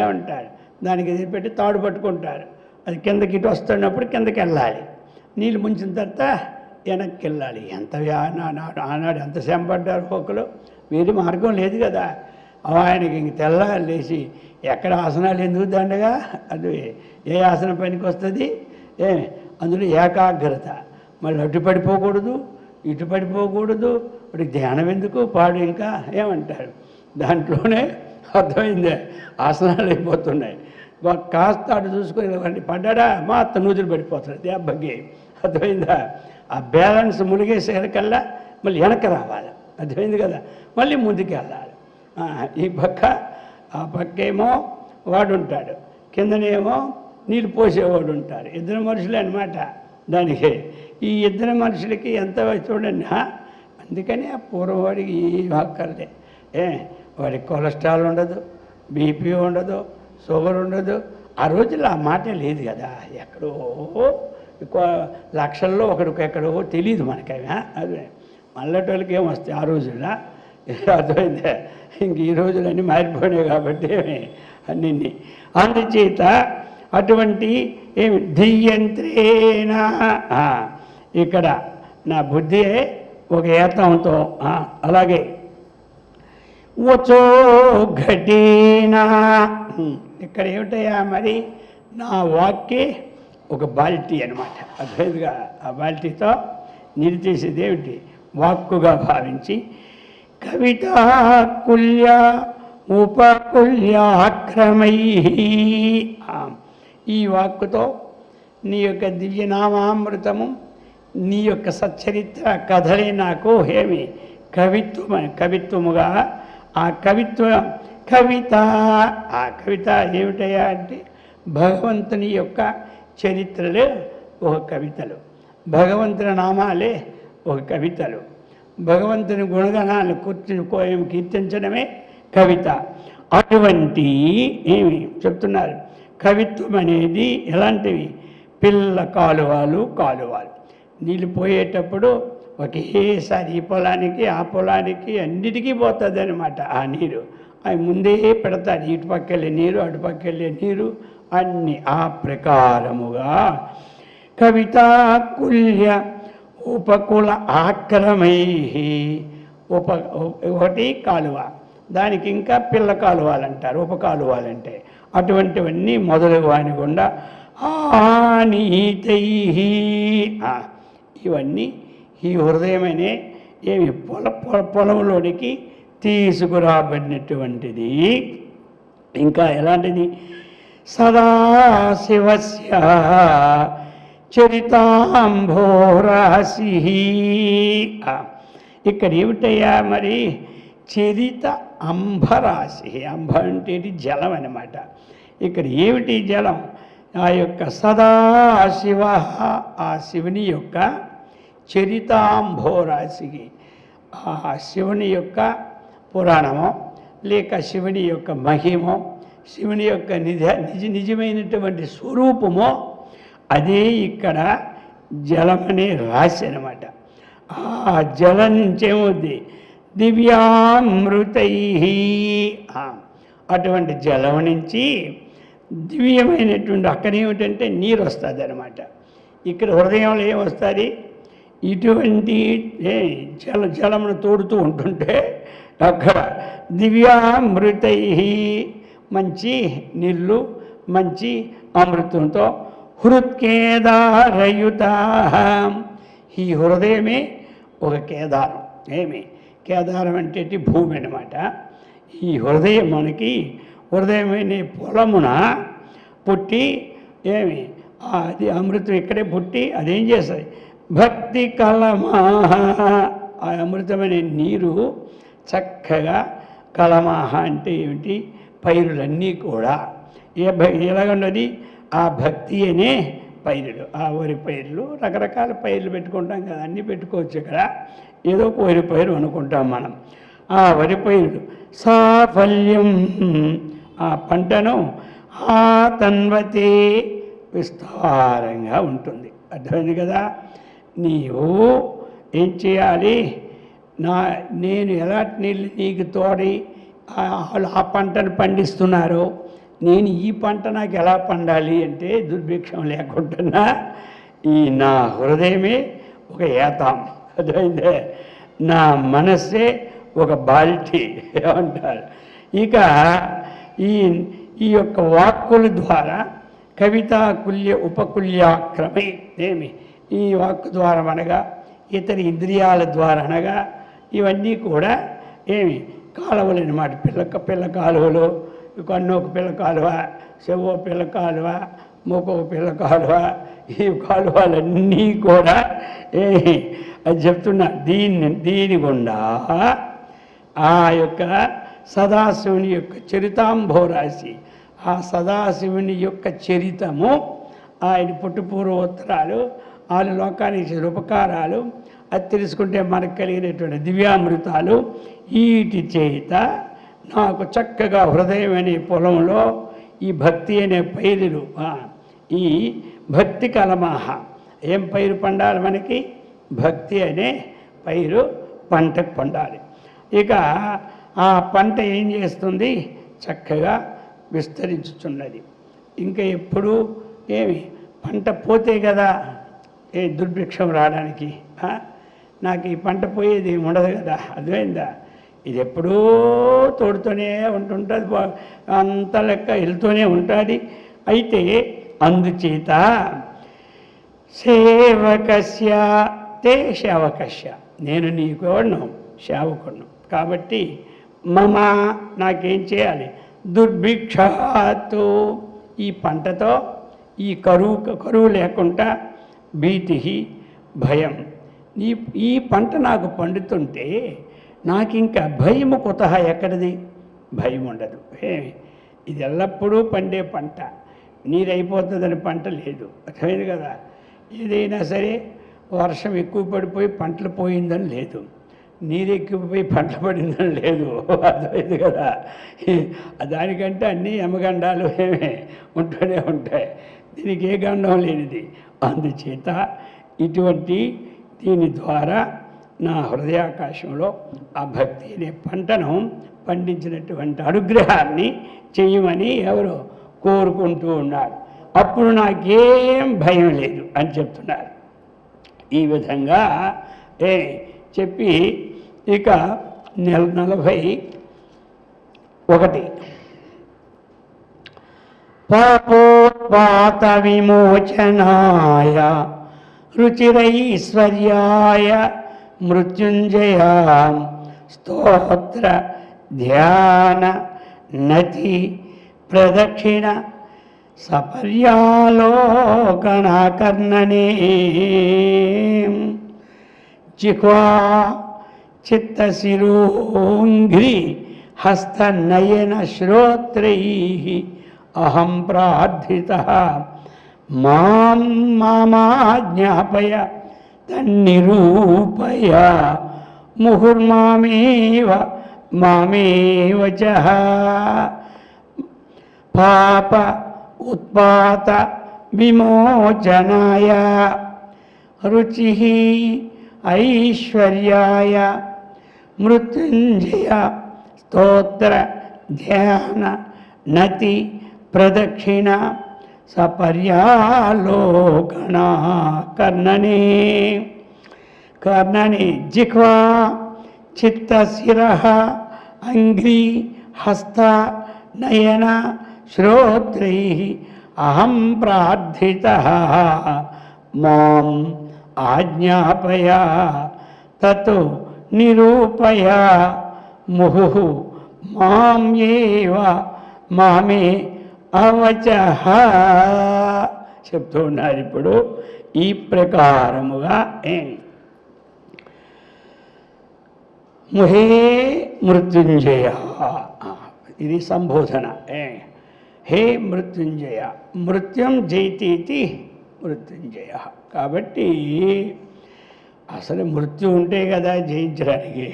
ఏమంటారు, దానికి ఇది పెట్టి తాడు పట్టుకుంటారు. అది కిందకి ఇటు వస్తున్నప్పుడు కిందకి వెళ్ళాలి, నీళ్ళు ముంచిన తర్వాత వెనక్కి వెళ్ళాలి. ఆనాడు ఎంత శ్రమ పడ్డారు ఒక్కొక్కరు. వేరే మార్గం లేదు కదా. ఆయనకి ఇంక తెల్లారి లేచి ఎక్కడ ఆసనాలు ఎందుకు దండగా, అది ఏ ఆసనం పనికి వస్తుంది? అందులో ఏకాగ్రత. మళ్ళీ అటు పడిపోకూడదు, ఇటు పడిపోకూడదు. ఇప్పుడు ధ్యానం ఎందుకు పాడు ఇంకా ఏమంటారు, దాంట్లోనే అర్థమైందే ఆసనాలు అయిపోతున్నాయి. కాస్త అటు చూసుకొని పడ్డా మాత్రం నూతులు పడిపోతాడు దెబ్బకి, అర్థమైందా? ఆ బ్యాలెన్స్ మునిగేసేకల్లా మళ్ళీ వెనక్కి రావాలి, అర్థమైంది కదా? మళ్ళీ ముందుకు వెళ్ళాలి. ఈ పక్క ఆ పక్కేమో వాడు ఉంటాడు, కిందనేమో నీళ్ళు పోసేవాడు ఉంటారు. ఇద్దరు మనుషులే అనమాట దానికి. ఈ ఇద్దరు మనుషులకి ఎంత చూడండి. అందుకని ఆ పూర్వవాడికి ఈ అక్కర్లే. వాడికి కొలెస్ట్రాల్ ఉండదు, బీపీ ఉండదు, షుగర్ ఉండదు. ఆ రోజుల్లో ఆ మాట లేదు కదా. ఎక్కడో లక్షల్లో ఒకడికి ఎక్కడో తెలియదు మనకి. అదే మళ్ళటోళ్ళకి ఏం వస్తాయి ఆ రోజుల్లో, అర్థమైందే? ఇంక ఈ రోజులన్నీ మారిపోయినాయి కాబట్టి అన్నీ. అందుచేత అటువంటి ఏమి ధీయంత్రేణ, ఇక్కడ నా బుద్ధి ఒక ఏతంతో, అలాగే వచో ఘటీనా, ఇక్కడ ఏమిటయా మరి నా వాక్యే ఒక బాల్టీ అనమాట. అర్థమైందిగా? ఆ బాల్టీతో నిలిచేసేది ఏమిటి వాక్కుగా భావించి కవితాకుల్య ఉపకుల్యాక్రమై, ఈ వాక్కుతో నీ యొక్క దివ్యనామామృతము, నీ యొక్క సచ్చరిత్ర కథలే నాకు ఏమి కవిత్వముగా, ఆ కవిత ఏమిటయా అంటే భగవంతుని యొక్క చరిత్రలే ఒక కవితలు, భగవంతుని నామాలే ఒక కవితలు, భగవంతుని గుణగణాలను కీర్తించడమే కవిత. అటువంటి ఏమి చెప్తున్నారు, కవిత్వం అనేది ఎలాంటివి? పిల్ల కాలువలు నీళ్ళు పోయేటప్పుడు ఒకేసారి ఈ పొలానికి ఆ పొలానికి అన్నిటికీ పోతుంది అనమాట ఆ నీరు. అవి ముందే పెడతారు, ఇటు పక్కెళ్ళే నీరు అటు పక్కెళ్ళే నీరు అన్నీ. ఆ ప్రకారముగా కవితాకుల్య ఉపకుల ఆక్రమై, ఒకటి కాలువ, దానికి ఇంకా పిల్ల కాలువాలంటారు, ఉపకాలువాలంటే. అటువంటివన్నీ మొదలు వాని గుండా ఆనీతై, ఇవన్నీ ఈ హృదయమనే ఏమి పొలంలోనికి తీసుకురాబడినటువంటిది. ఇంకా ఎలాంటిది? సదాశివస్య చరితాంభోరాశి, ఇక్కడ ఏమిటయ్యా మరి చరిత అంబరాశి. అంబ అంటే జలం అన్నమాట. ఇక్కడ ఏమిటి జలం? ఆ యొక్క సదాశివ, ఆ శివుని యొక్క చరితాంభోరాశికి, ఆ శివుని యొక్క పురాణమో లేక శివుని యొక్క మహిమో, శివుని యొక్క నిజమైనటువంటి స్వరూపమో అదే ఇక్కడ జలమనే రాశి అన్నమాట. ఆ జలం నుంచేమవుద్ది? దివ్యామృతై, అటువంటి జలం నుంచి దివ్యమైనటువంటి అక్కడ ఏమిటంటే నీరు వస్తుంది అనమాట. ఇక్కడ హృదయంలో ఏమొస్తుంది? ఇటువంటి జలమును తోడుతూ ఉంటుంటే అక్కడ దివ్యామృతై, మంచి నీళ్ళు, మంచి అమృతంతో హృత్కేదారయుత, ఈ హృదయమే ఒక కేదారం. కేదారం అంటే భూమి అన్నమాట. ఈ హృదయం మనకి హృదయమైన పొలమున పుట్టి అది అమృతం ఇక్కడే పుట్టి అదేం చేస్తుంది? భక్తి కలమాహ, ఆ అమృతమైన నీరు చక్కగా, కలమాహ అంటే ఏమిటి? పైరులన్నీ కూడా ఎలాగున్నది? ఆ భక్తి అనే పైరులు, ఆ వరి పైర్లు, రకరకాల పైర్లు పెట్టుకుంటాం కదా, అన్నీ పెట్టుకోవచ్చు. ఇక్కడ ఏదో ఒక వరి పైరు అనుకుంటాం మనం. ఆ వరి పైరులు సాఫల్యం, ఆ పంటను ఆ తన్వతే విస్తారంగా ఉంటుంది. అర్థమైంది కదా? నీవు ఏం చేయాలి? నేను ఎలాంటి నీళ్ళు నీకు తోడి ఆ పంటను పండిస్తున్నారో, నేను ఈ పంట నాకు ఎలా పండాలి అంటే దుర్భిక్షం లేకుండా ఈ నా హృదయమే ఒక ఏతాం. అదైందే, నా మనస్సే ఒక బాల్టీ ఏమంటారు. ఇక ఈ యొక్క వాక్కుల ద్వారా కవితాకుల్య ఉపకుల్యాక్రమే ఈ వాక్కు ద్వారా అనగా ఇతర ఇంద్రియాల ద్వారా అనగా ఇవన్నీ కూడా కాలువలు అన్నమాట. పిల్ల కాలువలు, కన్ను ఒక పిల్ల కాలువ, చెవు పిల్ల కాలువ, మూకు ఒక పిల్ల కాలువ, ఈ కాలువలన్నీ కూడా అది చెప్తున్నా. దీని గుండా ఆ యొక్క సదాశివుని యొక్క చరితాంభోరాశి, ఆ సదాశివుని యొక్క చరితము, ఆయన పుట్టుపూర్వోత్తరాలు, ఆయన లోకానికి చేసిన ఉపకారాలు, అది తెలుసుకుంటే మనకు కలిగినటువంటి దివ్యామృతాలు, వీటి చేత నాకు చక్కగా హృదయం అనే పొలంలో ఈ భక్తి అనే పైరులు, ఈ భక్తి కలమాహ, ఏం పైరు పండాలి మనకి? భక్తి అనే పైరు పంటకు పండాలి. ఇక ఆ పంట ఏం చేస్తుంది? చక్కగా విస్తరించుచున్నది. ఇంకా ఎప్పుడు పంట పోతే కదా దుర్భిక్షం రావడానికి. నాకు ఈ పంట పోయేది ఉండదు కదా, అర్థమైందా? ఇది ఎప్పుడూ తోడుతూనే ఉంటుంటుంది, అంత లెక్క వెళ్తూనే ఉంటుంది. అయితే అందుచేత సేవకస్య తే సేవకస్య, నేను నీకు ఎవడను? సేవకును. కాబట్టి మమ, నాకేం చేయాలి? దుర్భిక్షాత్తు, ఈ పంటతో ఈ కరువు లేకుండా, భీతి భయం, ఈ పంట నాకు పండుతుంటే నాకు ఇంకా భయము కుతహ, ఎక్కడిది? భయం ఉండదు. ఇది ఎల్లప్పుడూ పండే పంట, నీరైపోతుందని పంట లేదు. అర్థమైంది కదా? ఏదైనా సరే వర్షం ఎక్కువ పడిపోయి పంటలు పోయిందని లేదు, నీరు ఎక్కువపోయి పంటలు పడిందని లేదు. అర్థమైంది కదా? దానికంటే అన్నీ యమగండాలు ఉంటూనే ఉంటాయి, దీనికి ఏ గండం లేనిది. అందుచేత ఇటువంటి దీని ద్వారా నా హృదయాకాశంలో ఆ భక్తి అనే పంటను పండించినటువంటి అనుగ్రహాన్ని చేయమని ఎవరు కోరుకుంటూ ఉన్నారు. అప్పుడు నాకేం భయం లేదు అని చెప్తున్నారు. ఈ విధంగా చెప్పి ఇక 41 పాపోత్పాత విమోచనాయ రుచిరైశ్వర్యాయ మృత్యుంజయ స్తోత్ర ధ్యాన నతి ప్రదక్షిణ సపర్యాలోకనాకర్ణనే జిహ్వా చిత్తశిరోంఘ్రి హస్తనయన శ్రోత్రైః అహం ప్రార్థితః మామాజ్ఞాపయ తన్నిరూపయ ముహుర్మామేవ చ పాప ఉత్పాత విమోచనాయ రుచిః ఐశ్వర్యాయ మృత్యుంజయ స్తోత్ర ధ్యాన నతి ప్రదక్షిణ సపర్యాలోకణా కర్ణనే కర్ణనే జిహ్వా చిత్తశిరః అంగ్రీ హస్త నయన శ్రోత్రైః అహం ప్రార్థితః మాం ఆజ్ఞాపయ తతో నిరూపయ ముహుః మాం ఏవ మామే అవచః చెప్తూ ఉన్నారు. ఇప్పుడు ఈ ప్రకారముగా ముహే మృత్యుంజయ, ఇది సంబోధన. హే మృత్యుంజయ, మృత్యుం జయితీతి మృత్యుంజయ. కాబట్టి అసలు మృత్యు ఉంటే కదా జయించడానికి,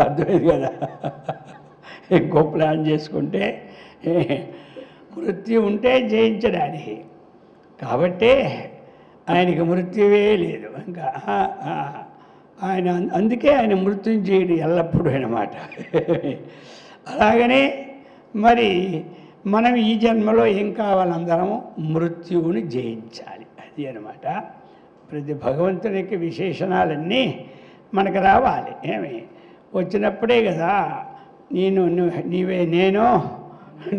అర్థమైంది కదా. ఇంకో ప్లాన్ చేసుకుంటే మృత్యు ఉంటే జయించడానికి, కాబట్టే ఆయనకి మృత్యువే లేదు ఇంకా. ఆయన అందుకే ఆయన మృత్యుంజయుడు ఎల్లప్పుడూ అన్నమాట. అలాగనే మరి మనం ఈ జన్మలో ఏం కావాలందరము మృత్యువుని జయించాలి, అది అన్నమాట. ప్రతి భగవంతునికి విశేషణాలన్నీ మనకు రావాలి. వచ్చినప్పుడే కదా నీవే నేను,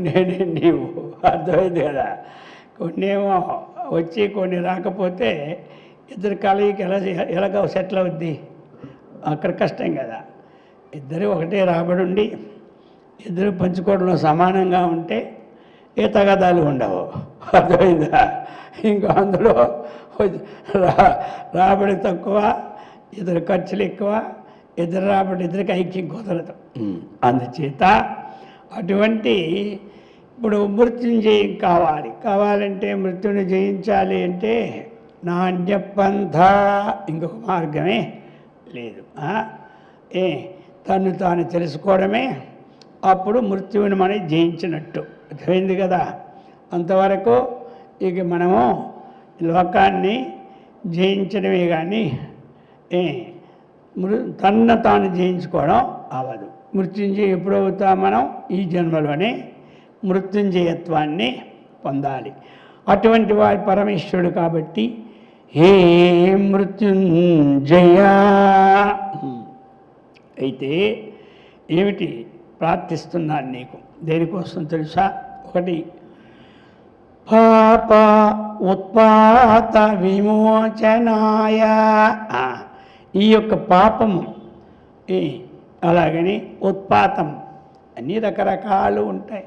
నేనే నీవు, అర్థమైంది కదా. కొన్నేమో వచ్చి కొన్ని రాకపోతే ఇద్దరు కలయికి ఎలాగ సెటిల్ అవుద్ది, అక్కడ కష్టం కదా. ఇద్దరు ఒకటే రాబడి ఇద్దరు పంచుకోవడంలో సమానంగా ఉంటే ఏ తగాదాలు ఉండవు, అర్థమైందా. ఇంకా అందులో రాబడి తక్కువ, ఇద్దరు ఖర్చులు ఎక్కువ, ఇద్దరు రాబడి ఇద్దరికి ఐక్యం కుదరదు. అందుచేత అటువంటి ఇప్పుడు మృత్యుంజయం కావాలంటే మృత్యుని జయించాలి అంటే నాణ్యపంథ, ఇంకొక మార్గమే లేదు. తను తాను తెలుసుకోవడమే అప్పుడు మృత్యువుని మనం జయించినట్టు, అర్థమైంది కదా. అంతవరకు ఇక మనము లోకాన్ని జయించడమే కానీ తన్ను తాను జయించుకోవడం అవ్వదు. మృత్యుంజయం ఎప్పుడవుతా మనం ఈ జన్మలోనే మృత్యుంజయత్వాన్ని పొందాలి. అటువంటి వారి పరమేశ్వరుడు కాబట్టి హే మృత్యుంజయ. అయితే ఏమిటి ప్రార్థిస్తున్నాను నీకు, దేనికోసం తెలుసా? ఒకటి పాప ఉత్పాత విమోచనాయ. ఈ యొక్క పాపము అలాగని ఉత్పాతం అన్నీ రకరకాలు ఉంటాయి,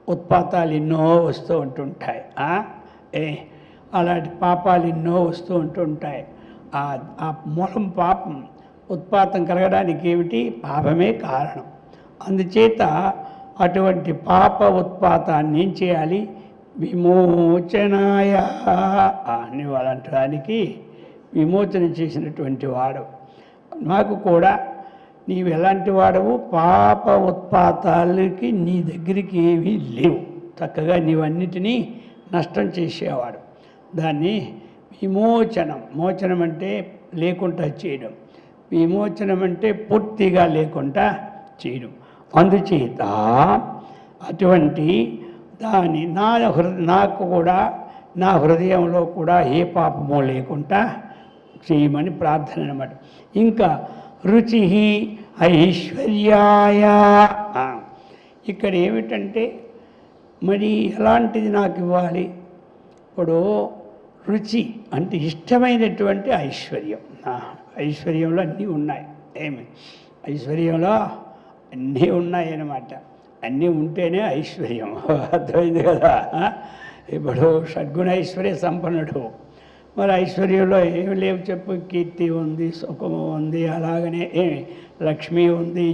ఉత్పాతాలు ఎన్నో వస్తూ ఉంటుంటాయి. అలాంటి పాపాలు ఎన్నో వస్తూ ఉంటుంటాయి. ఆ మూలం పాపం, ఉత్పాతం కలగడానికి ఏమిటి? పాపమే కారణం. అందుచేత అటువంటి పాప ఉత్పాతాన్ని ఏం చేయాలి? విమోచనాయ అని వాళ్ళంటానికి విమోచన చేసినటువంటి వాడు. నాకు కూడా నీవు ఎలాంటి వాడవు? పాప ఉత్పాతాలకి నీ దగ్గరికి ఏమీ లేవు, చక్కగా నీవన్నిటినీ నష్టం చేసేవాడు. దాన్ని విమోచనం, మోచనం అంటే లేకుండా చేయడం, విమోచనం అంటే పూర్తిగా లేకుండా చేయడం. అందుచేత అటువంటి దాన్ని నాకు కూడా నా హృదయంలో కూడా ఏ పాపమో లేకుండా చేయమని ప్రార్థన అన్నమాట. ఇంకా రుచి ఐశ్వర్యాయ. ఇక్కడ ఏమిటంటే మరి ఎలాంటిది నాకు ఇవ్వాలి? ఇప్పుడు రుచి అంటే ఇష్టమైనటువంటి ఐశ్వర్యం. ఐశ్వర్యంలో అన్నీ ఉన్నాయి. ఐశ్వర్యంలో అన్నీ ఉన్నాయి అన్నమాట. అన్నీ ఉంటేనే ఐశ్వర్యం, అర్థమైంది కదా. ఇప్పుడు షడ్గుణ ఐశ్వర్య సంపన్నుడు, మరి ఐశ్వర్యంలో ఏమి లేవు చెప్పు? కీర్తి ఉంది, సుఖము ఉంది, అలాగనే లక్ష్మి ఉంది,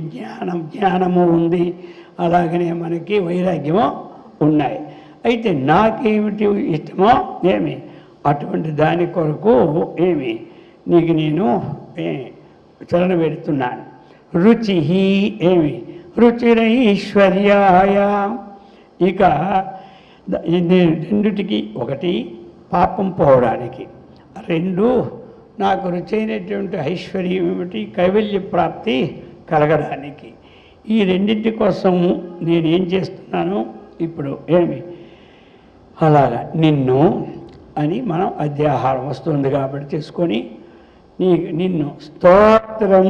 జ్ఞానము ఉంది, అలాగనే మనకి వైరాగ్యము ఉన్నాయి. అయితే నాకేమిటి ఇష్టమో అటువంటి దాని కొరకు నీకు నేను చరణ పెడుతున్నాను. రుచి రుచిరైశ్వర్యాయ. ఇక రెండిటికి, ఒకటి పాపం పోవడానికి, రెండు నాకు రుచి అయినటువంటి ఐశ్వర్యం ఏమిటి? కైవల్య ప్రాప్తి కలగడానికి. ఈ రెండింటి కోసం నేనేం చేస్తున్నాను ఇప్పుడు? అలాగా నిన్ను అని మనం అధ్యాహారం వస్తుంది కాబట్టి చేసుకొని నిన్ను స్తోత్రం.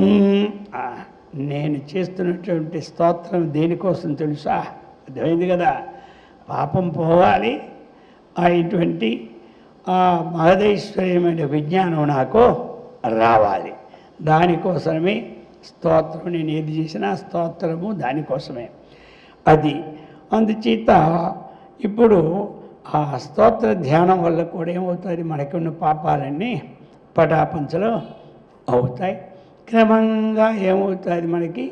నేను చేస్తున్నటువంటి స్తోత్రం దేనికోసం తెలుసా? అర్థమైంది కదా. పాపం పోవాలి, ఇటువంటి ఆ మహదైశ్వర్యమైన విజ్ఞానం నాకు రావాలి. దానికోసమే స్తోత్రం. నేను ఏది చేసినా స్తోత్రము దానికోసమే. అది అందుచేత ఇప్పుడు ఆ స్తోత్ర ధ్యానం వల్ల కూడా ఏమవుతుంది, మనకి ఉన్న పాపాలన్నీ పటాపంచలు అవుతాయి. క్రమంగా ఏమవుతుంది, మనకి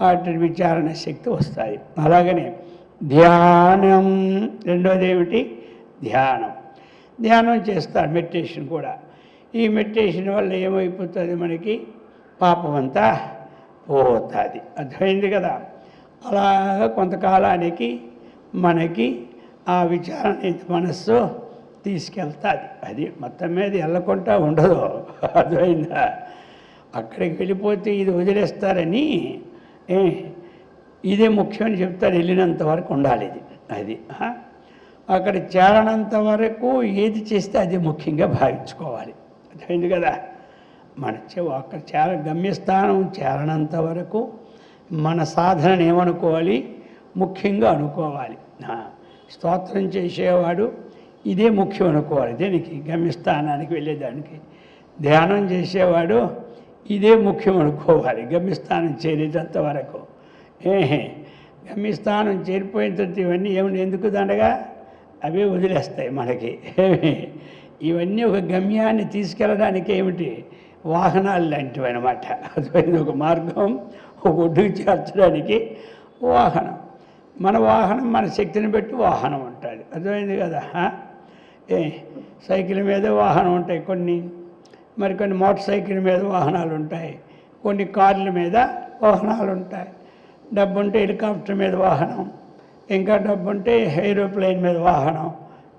వాటి విచారణ శక్తి వస్తుంది. అలాగనే ధ్యానం, రెండోది ఏమిటి, ధ్యానం. ధ్యానం చేస్తారు, మెడిటేషన్ కూడా. ఈ మెడిటేషన్ వల్ల ఏమైపోతుంది, మనకి పాపం అంతా పోతుంది. అర్థమైంది కదా. అలాగా కొంతకాలానికి మనకి ఆ విచారణ మనస్సు తీసుకెళ్తుంది. అది మొత్తం మీద వెళ్ళకుండా ఉండదు. అర్థమైందా. అక్కడికి వెళ్ళిపోతే ఇది వదిలేస్తారని ఇదే ముఖ్యమని చెప్తారు. వెళ్ళినంత వరకు ఉండాలి ఇది. అది అక్కడ చేరనంత వరకు ఏది చేస్తే అది ముఖ్యంగా భావించుకోవాలి. అర్థమైంది కదా. మన అక్కడ గమ్యస్థానం చేరనంత వరకు మన సాధనను ఏమనుకోవాలి, ముఖ్యంగా అనుకోవాలి. స్తోత్రం చేసేవాడు ఇదే ముఖ్యం అనుకోవాలి. దేనికి, గమ్యస్థానానికి వెళ్ళేదానికి. ధ్యానం చేసేవాడు ఇదే ముఖ్యం అనుకోవాలి, గమ్యస్థానం చేరేటంత వరకు. గమ్యస్థానం చేరిపోయిన తర్వాత ఇవన్నీ ఎందుకు దండగా అవే వదిలేస్తాయి మనకి. ఇవన్నీ ఒక గమ్యాన్ని తీసుకెళ్ళడానికి ఏమిటి, వాహనాలు లాంటివి అన్నమాట. అది ఒక మార్గం, ఒక ఒడ్డుకు చేర్చడానికి వాహనం. మన వాహనం మన శక్తిని బట్టి వాహనం ఉంటుంది. అర్థమైంది కదా. సైకిల్ మీద వాహనం ఉంటాయి కొన్ని, మరికొన్ని మోటార్ సైకిల్ మీద వాహనాలు ఉంటాయి, కొన్ని కార్ల మీద వాహనాలు ఉంటాయి. డబ్బు ఉంటే హెలికాప్టర్ మీద వాహనం, ఇంకా డబ్బు ఉంటే ఏరోప్లేన్ మీద వాహనం.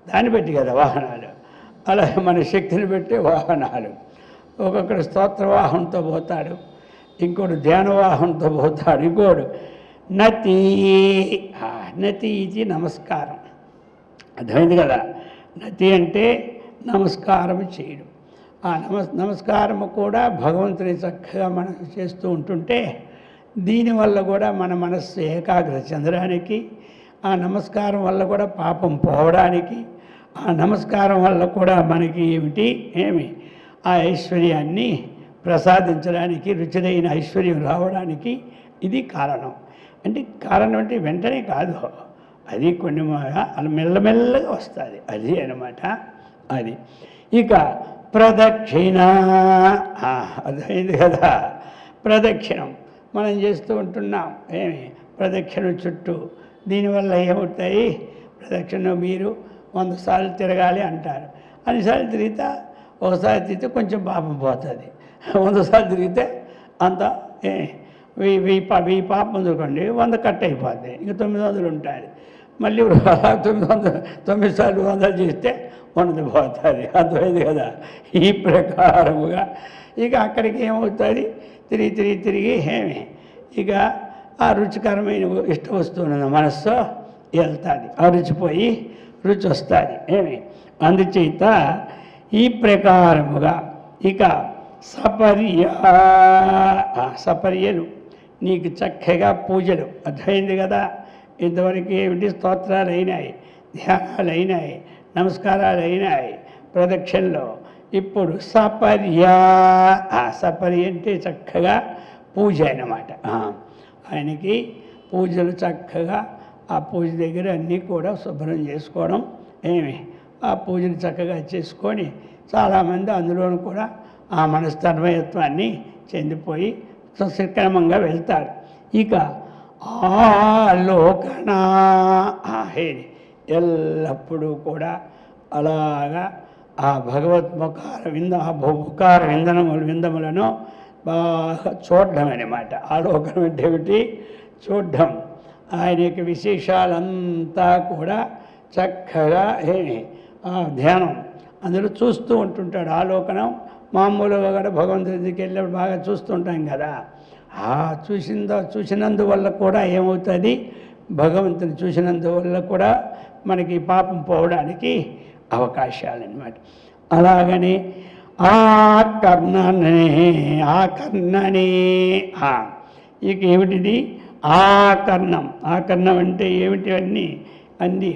దాన్ని బట్టి కదా వాహనాలు. అలాగే మన శక్తిని బట్టి వాహనాలు. ఒక్కొక్కడు స్తోత్ర వాహనంతో పోతాడు, ఇంకోటి ధ్యాన వాహనంతో పోతాడు, ఇంకోడు నతి. నతి ఇది నమస్కారం. అర్థమైంది కదా. నతి అంటే నమస్కారం చేయడం. ఆ నమస్కారము కూడా భగవంతుని చక్కగా మనం చేస్తూ ఉంటుంటే దీనివల్ల కూడా మన మనస్సు ఏకాగ్రత చెందడానికి, ఆ నమస్కారం వల్ల కూడా పాపం పోవడానికి, ఆ నమస్కారం వల్ల కూడా మనకి ఆ ఐశ్వర్యాన్ని ప్రసాదించడానికి, రుచిరైన ఐశ్వర్యం రావడానికి ఇది కారణం. అంటే కారణం అంటే వెంటనే కాదు, అది కొన్ని అలా మెల్లమెల్లగా వస్తుంది. అది అన్నమాట. అది ఇక ప్రదక్షిణ. అర్థమైంది కదా. ప్రదక్షిణం మనం చేస్తూ ఉంటున్నాం. ప్రదక్షిణ చుట్టూ. దీనివల్ల ఏమవుతాయి, ప్రదక్షిణ మీరు 100 సార్లు తిరగాలి అంటారు. అన్నిసార్లు తిరిగితే ఒకసారి తిరిగితే కొంచెం పాపం పోతుంది. 100 సార్లు తిరిగితే అంత 1000 పాపం అందుకోండి, 100 కట్ అయిపోద్ది, ఇంకా 900 ఉంటుంది. మళ్ళీ 900 సార్లు 100 చేస్తే 100 పోతుంది. అర్థమైంది కదా. ఈ ప్రకారముగా ఇక అక్కడికి ఏమవుతుంది, తిరిగి ఇక ఆ రుచికరమైన ఇష్ట వస్తువున్న మనస్సు వెళ్తుంది. ఆ రుచిపోయి రుచి వస్తుంది. అందుచేత ఈ ప్రకారముగా ఇక సపర్యలు నీకు చక్కగా పూజలు. అర్థమైంది కదా. ఇంతవరకు ఏమిటి, స్తోత్రాలు అయినాయి, ధ్యానాలు అయినాయి, నమస్కారాలు అయినాయి ప్రదక్షిణలో. ఇప్పుడు సపర్య అంటే చక్కగా పూజ అన్నమాట. ఆయనకి పూజలు చక్కగా ఆ పూజ దగ్గర అన్నీ కూడా శుభ్రం చేసుకోవడం. ఆ పూజలు చక్కగా చేసుకొని చాలామంది అందులోనూ కూడా ఆ మనస్తన్మయత్వాన్ని చెందిపోయి సక్రమంగా వెళ్తారు. ఇక ఆలోకన ఎల్లప్పుడూ కూడా అలాగా ఆ భగవద్ముఖార ముఖార విందములను బాగా చూడడం అన్నమాట. ఆలోకనం అంటే ఏమిటి, చూడడం. ఆయన యొక్క విశేషాలంతా కూడా చక్కగా ధ్యానం అందులో చూస్తూ ఉంటుంటాడు. ఆలోకనం మామూలుగా కూడా భగవంతుడి దగ్గరికి వెళ్ళినప్పుడు బాగా చూస్తుంటాం కదా. చూసినందువల్ల కూడా ఏమవుతుంది, భగవంతుని చూసినందువల్ల కూడా మనకి పాపం పోవడానికి అవకాశాలన్నమాట. అలాగని ఆ కర్ణనే ఇక ఏమిటిది ఆకర్ణం అంటే ఏమిటి అన్నీ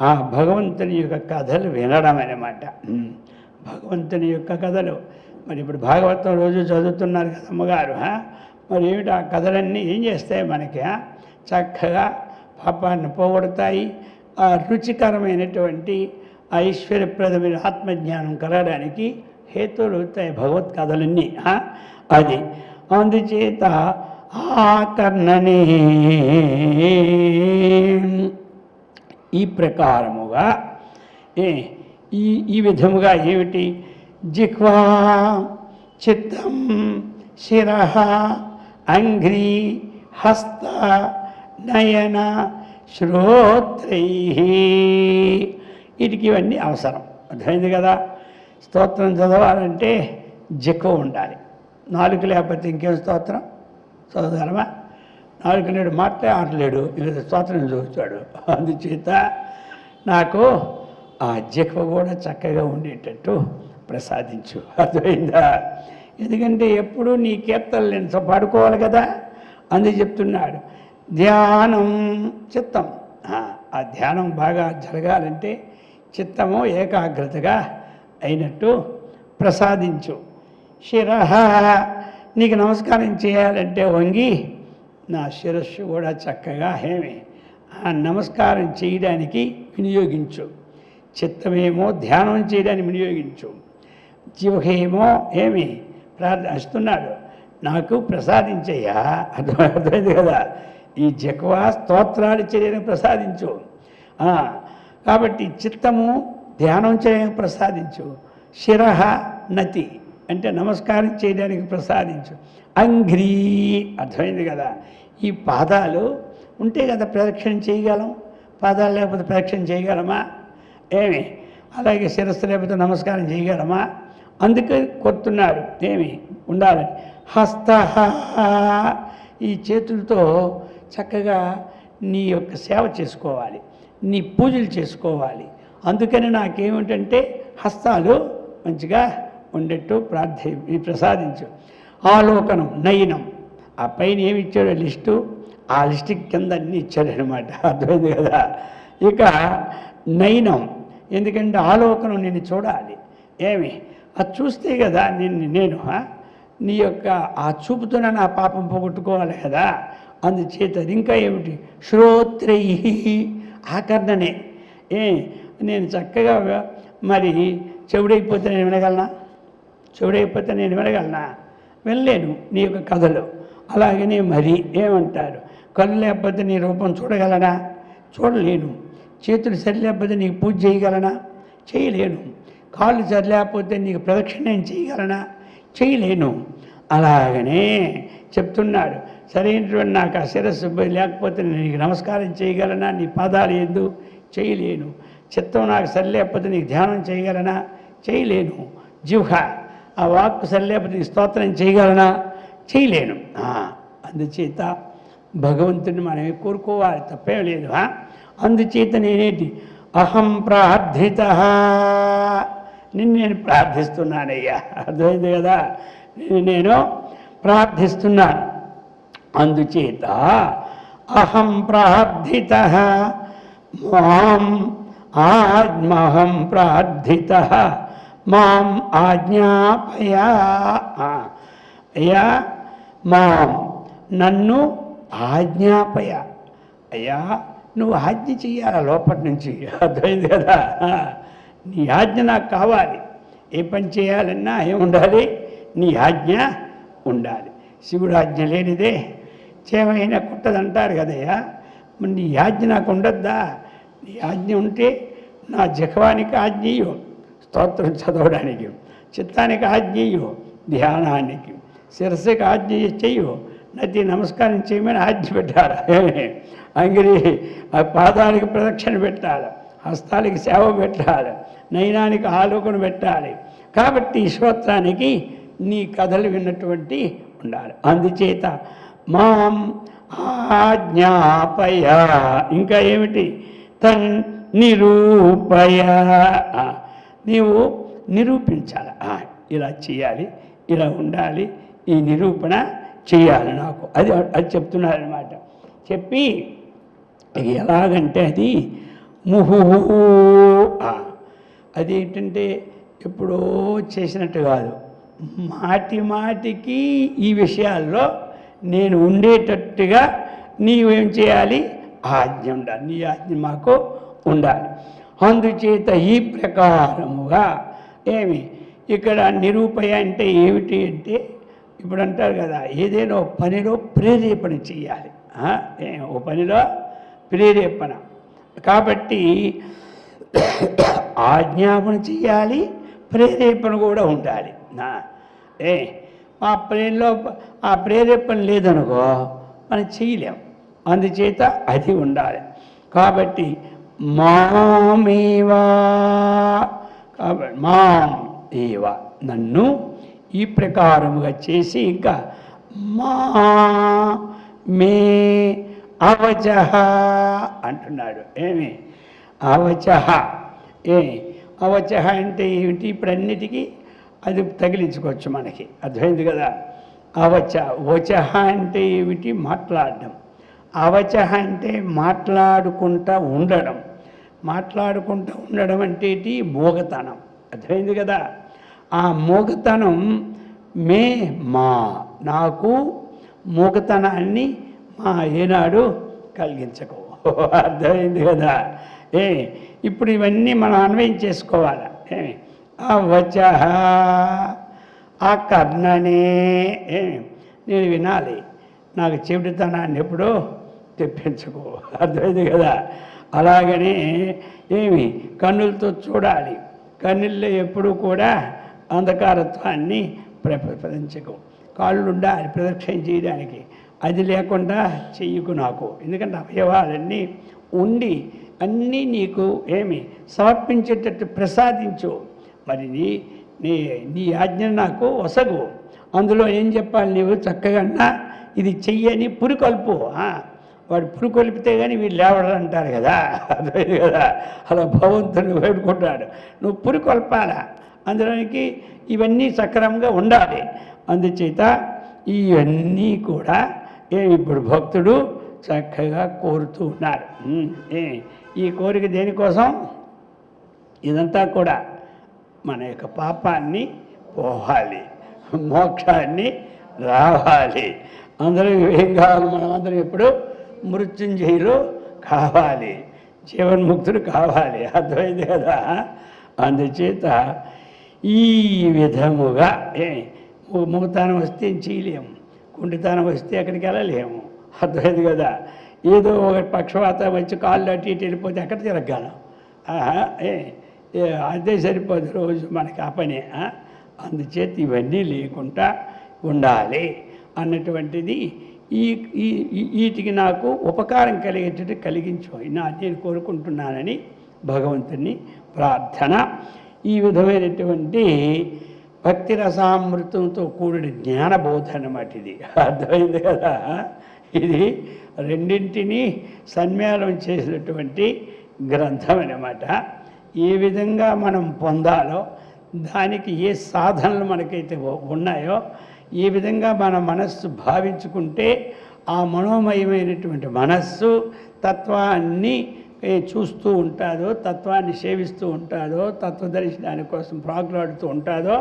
ఆ భగవంతుని యొక్క కథలు వినడం అన్నమాట. భగవంతుని యొక్క కథలు మరి ఇప్పుడు భాగవతం రోజు చదువుతున్నారు కదా అమ్మగారు. మరి ఏమిటి ఆ కథలన్నీ ఏం చేస్తాయి మనకి? చక్కగా పాపాన్ని పోగొడతాయి. ఆ రుచికరమైనటువంటి ఐశ్వర్యప్రదమైన ఆత్మజ్ఞానం కలగడానికి హేతువులు అవుతాయి భగవత్ కథలన్నీ. అది అందుచేత ఆకర్ణనే ఈ ప్రకారముగా ఈ విధముగా ఏమిటి? జిహ్వా చిత్తం శిరః అంఘ్రి హస్త నయన శ్రోత్రైః వీటికి ఇవన్నీ అవసరం. అర్థమైంది కదా? స్తోత్రం చదవాలంటే జిహ్వ ఉండాలి. నాలుక లేకపోతే ఇంకేం స్తోత్రం చదవగలమా? నాలుక లేడు మాట్లాడలేడు, స్తోత్రం చదువుతాడు. అందుచేత నాకు ఆ జిహ్వ కూడా చక్కగా ఉండేటట్టు ప్రసాదించు. అర్థమైందా? ఎందుకంటే ఎప్పుడూ నీ కీర్తనలు నేను పాడుకోవాలి కదా, అందుకు చెప్తున్నాడు. ధ్యానం చిత్తం, ఆ ధ్యానం బాగా జరగాలంటే చిత్తము ఏకాగ్రతగా అయినట్టు ప్రసాదించు. శిరః నీకు నమస్కారం చేయాలంటే వంగి నా శిరస్సు కూడా చక్కగా ఆ నమస్కారం చేయడానికి వినియోగించు. చిత్తమేమో ధ్యానం చేయడానికి వినియోగించు. జీవకేమో ప్రార్థిస్తున్నాడు, నాకు ప్రసాదించయ్యా. అర్థమైంది కదా? ఈ జక్వా స్తోత్రాలు చేయడానికి ప్రసాదించు. కాబట్టి చిత్తము ధ్యానం చేయడానికి ప్రసాదించు. శిరః నతి అంటే నమస్కారం చేయడానికి ప్రసాదించు. అంఘ్రీ అర్థమైంది కదా? ఈ పాదాలు ఉంటే కదా ప్రదక్షిణ చేయగలం. పాదాలు లేకపోతే ప్రదక్షిణ చేయగలమా? అలాగే శిరస్సు లేకపోతే నమస్కారం చేయగలమా? అందుకే కొడుతున్నాడు ఉండాలని. హస్త ఈ చేతులతో చక్కగా నీ యొక్క సేవ చేసుకోవాలి, నీ పూజలు చేసుకోవాలి. అందుకని నాకేమిటంటే హస్తాలు మంచిగా ఉండేట్టు ప్రసాదించు. ఆలోకనం నయనం, ఆ పైన ఏమి ఇచ్చాడో లిస్టు, ఆ లిస్టుకి కింద అన్నీ ఇచ్చాడనమాట. అర్థమైంది కదా? ఇక నయనం, ఎందుకంటే ఆలోకనం నేను చూడాలి. అది చూస్తే కదా నేను నీ యొక్క ఆ చూపుతోనే నా పాపం పోగొట్టుకోవాలి కదా. అందుచేత ఇంకా ఏమిటి? శ్రోత్రై ఆకర్ణనే. నేను చక్కగా మరి చెవుడైపోతే నేను వినగలనా? చెవుడైపోతే నేను వినగలనా? వినలేను నీ యొక్క కథలు. అలాగనే మరి ఏమంటారు? కళ్ళు లేకపోతే నీ రూపం చూడగలనా? చూడలేను. చేతులు సరిలేకపోతే నీకు పూజ చేయగలనా? చేయలేను. కాళ్ళు సరిలేకపోతే నీకు ప్రదక్షిణ నేను చేయగలనా? చేయలేను. అలాగనే చెప్తున్నాడు, సరైనటువంటి నాకు ఆ శిరస్సు లేకపోతే నీకు నమస్కారం చేయగలనా? నీ పాదాలు ఎందు చేయలేను. చిత్తం నాకు సరిలేకపోతే నీకు ధ్యానం చేయగలనా? చేయలేను. జిహ్వ ఆ వాక్కు సరిలేకపోతే నీకు స్తోత్రం చేయగలనా? చేయలేను. అందుచేత భగవంతుని మనమే కోరుకోవాలి, తప్పేం లేదు. అందుచేత నేనేంటి? అహం ప్రార్థిత, నేను ప్రార్థిస్తున్నానయ్యా. అర్థమైంది కదా? నేను ప్రార్థిస్తున్నాను. అందుచేత అహం ప్రార్థిత మాం ప్రార్థిత మాం ఆజ్ఞాపయా. అయ్యా మాం నన్ను ఆజ్ఞాపయ. అయ్యా నువ్వు ఆజ్ఞ చెయ్యాలి లోపటి నుంచి. అర్థమైంది కదా? నీ ఆజ్ఞ నాకు కావాలి. ఏ పని చేయాలన్నా ఏముండాలి? నీ ఆజ్ఞ ఉండాలి. శివుడు ఆజ్ఞ లేనిదే చేమైనా కుట్టదంటారు కదయ్యా. నీ ఆజ్ఞ నాకు ఉండద్దా? నీ ఆజ్ఞ ఉంటే నా జఖవానికి ఆజ్ఞయు స్తోత్రం చదవడానికి, చిత్తానికి ఆజ్ఞయు ధ్యానానికి, శిరస్సుకి ఆజ్ఞ చెయ్యు, నది నమస్కారం చేయమని ఆజ్ఞ పెట్టాలి. అంగిరి ఆ పాదానికి ప్రదక్షిణ పెట్టాలి, హస్తాలకి సేవ పెట్టాలి, నయనానికి ఆలోకన పెట్టాలి. కాబట్టి స్తోత్రానికి నీ కథలు విన్నటువంటి ఉండాలి. అందుచేత మాం ఆజ్ఞాపయ. ఇంకా ఏమిటి? తన్ నిరూపయ. నీవు నిరూపించాలి. ఇలా చేయాలి, ఇలా ఉండాలి, ఈ నిరూపణ చేయాలి నాకు. అది చెప్తున్నారన్నమాట. చెప్పి ఎలాగంటే అది ముహుహు, అదేంటంటే ఎప్పుడో చేసినట్టు కాదు, మాటి మాటికి ఈ విషయాల్లో నేను ఉండేటట్టుగా నీవేం చేయాలి? ఆజ్ఞ ఉండాలి, నీ ఆజ్ఞ మాకు ఉండాలి. అందుచేత ఈ ప్రకారముగా ఏమి ఇక్కడ నిరూపయ అంటే ఏమిటి అంటే, ఇప్పుడు అంటారు కదా, ఏదైనా పనిలో ప్రేరేపణ చేయాలి. ఓ పనిలో ప్రేరేపణ కాబట్టి ఆజ్ఞాపన చేయాలి, ప్రేరేపణ కూడా ఉండాలి. ఆ ప్రేరేపణ లేదనుకో మనం చేయలేం. అందుచేత అది ఉండాలి. కాబట్టి మామేవా, కాబట్టి మాం ఏవ, నన్ను ఈ ప్రకారముగా చేసి, ఇంకా మా మే అవచహ అంటున్నాడు. ఏమి అవచహ? అవచహ అంటే ఏమిటి? ఇప్పుడు అన్నిటికీ అది తగిలించుకోవచ్చు మనకి, అర్థమైంది కదా. వచహ అంటే ఏమిటి? మాట్లాడడం. అవచహ అంటే మాట్లాడుకుంటా ఉండడం. మాట్లాడుకుంటూ ఉండడం అంటే మోగతనం, అర్థమైంది కదా. ఆ మోగతనం మా నాకు మోగతనాన్ని మా ఏనాడు కలిగించకు, అర్థమైంది కదా. ఇప్పుడు ఇవన్నీ మనం అన్వయం చేసుకోవాలి. అవచహ ఆ కర్ణనే, నేను వినాలి, నాకు చెవిటితనాన్ని ఎప్పుడూ తెప్పించుకో, అర్థమైంది కదా. అలాగనే కన్నులతో చూడాలి, కన్నుల్లో ఎప్పుడూ కూడా అంధకారత్వాన్ని ప్రతిపాదించకు. కాళ్ళు ఉండాలి ప్రదక్షిణ చేయడానికి, అది లేకుండా చెయ్యకు నాకు. ఎందుకంటే అవయవాలన్నీ ఉండి అన్నీ నీకు సమర్పించేటట్టు ప్రసాదించు. మరి నీ ఆజ్ఞ నాకు ఒసగు. అందులో ఏం చెప్పాలి? నీవు చక్కగా ఇది చెయ్యని పురికొల్పు. వాడు పురికొల్పితే కానీ వీళ్ళు లేవడం అంటారు కదా, అర్థమైంది కదా. అలా భగవంతుని వేడుకుంటాడు, నువ్వు పురికొల్పాలా, అందులోనికి ఇవన్నీ సక్రమంగా ఉండాలి. అందుచేత ఇవన్నీ కూడా ఇప్పుడు భక్తుడు చక్కగా కోరుతూ ఉన్నారు. ఈ కోరిక దేనికోసం? ఇదంతా కూడా మన యొక్క పాపాన్ని పోవాలి, మోక్షాన్ని రావాలి. అందరూ ఏం కావాలి? మనం అందరం ఎప్పుడు మృత్యుంజయులు కావాలి, జీవన్ముక్తులు కావాలి, అర్థమైంది కదా. అందుచేత ఈ విధముగా ముగతానం వస్తే ఏం చేయలేము, కుంటితనం వస్తే ఎక్కడికి వెళ్ళలేము, అర్థమైంది కదా. ఏదో ఒక పక్షవాతం వచ్చి కాళ్ళు అటు ఇటు వెళ్ళిపోతే ఎక్కడ తిరగలను, అదే సరిపోదు రోజు మనకి ఆ పని. అందుచేత ఇవన్నీ లేకుండా ఉండాలి అన్నటువంటిది వీటికి నాకు ఉపకారం కలిగేటట్టు కలిగించు నేను కోరుకుంటున్నానని భగవంతుని ప్రార్థన. ఈ విధమైనటువంటి భక్తి రసామృతంతో కూడిన జ్ఞానబోధ అన్నమాట ఇది, అర్థమైంది కదా. ఇది రెండింటినీ సన్మేళనం చేసినటువంటి గ్రంథం అన్నమాట. ఏ విధంగా మనం పొందాలో, దానికి ఏ సాధనలు మనకైతే ఉన్నాయో, ఏ విధంగా మన మనస్సు భావించుకుంటే ఆ మనోమయమైనటువంటి మనస్సు తత్వాన్ని చూస్తూ ఉంటుందో, తత్వాన్ని సేవిస్తూ ఉంటుందో, తత్వదర్శనాని కోసం ప్రాకులాడుతూ ఉంటుందో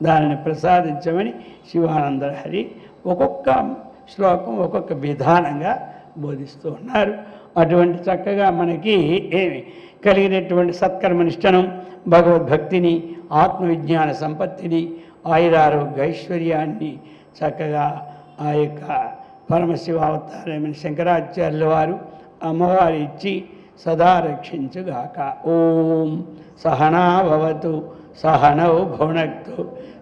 దానిని ప్రసాదించమని శివానందహరి ఒక్కొక్క శ్లోకం ఒక్కొక్క విధానంగా బోధిస్తూ ఉన్నారు. అటువంటి చక్కగా మనకి కలిగినటువంటి సత్కర్మనిష్టనం, భగవద్భక్తిని, ఆత్మవిజ్ఞాన సంపత్తిని, ఆయురారోగ్య ఐశ్వర్యాన్ని చక్కగా ఆ యొక్క పరమశివావతారమైన శంకరాచార్యుల వారు అమ్మవారు ఇచ్చి సదా రక్షించుగాక. ఓం సహనాభవతు సహనౌ భునక్తు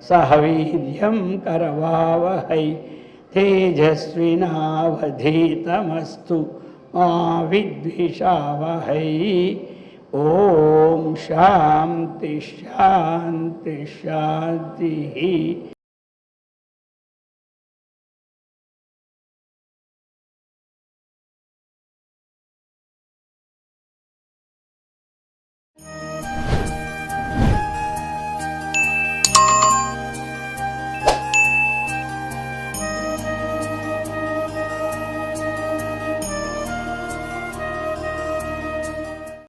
సహ వీర్యం కరవావహై తేజస్వినావధీతమస్తు మా విద్విషావహై. ఓం శాంతి శాంతి శాంతి.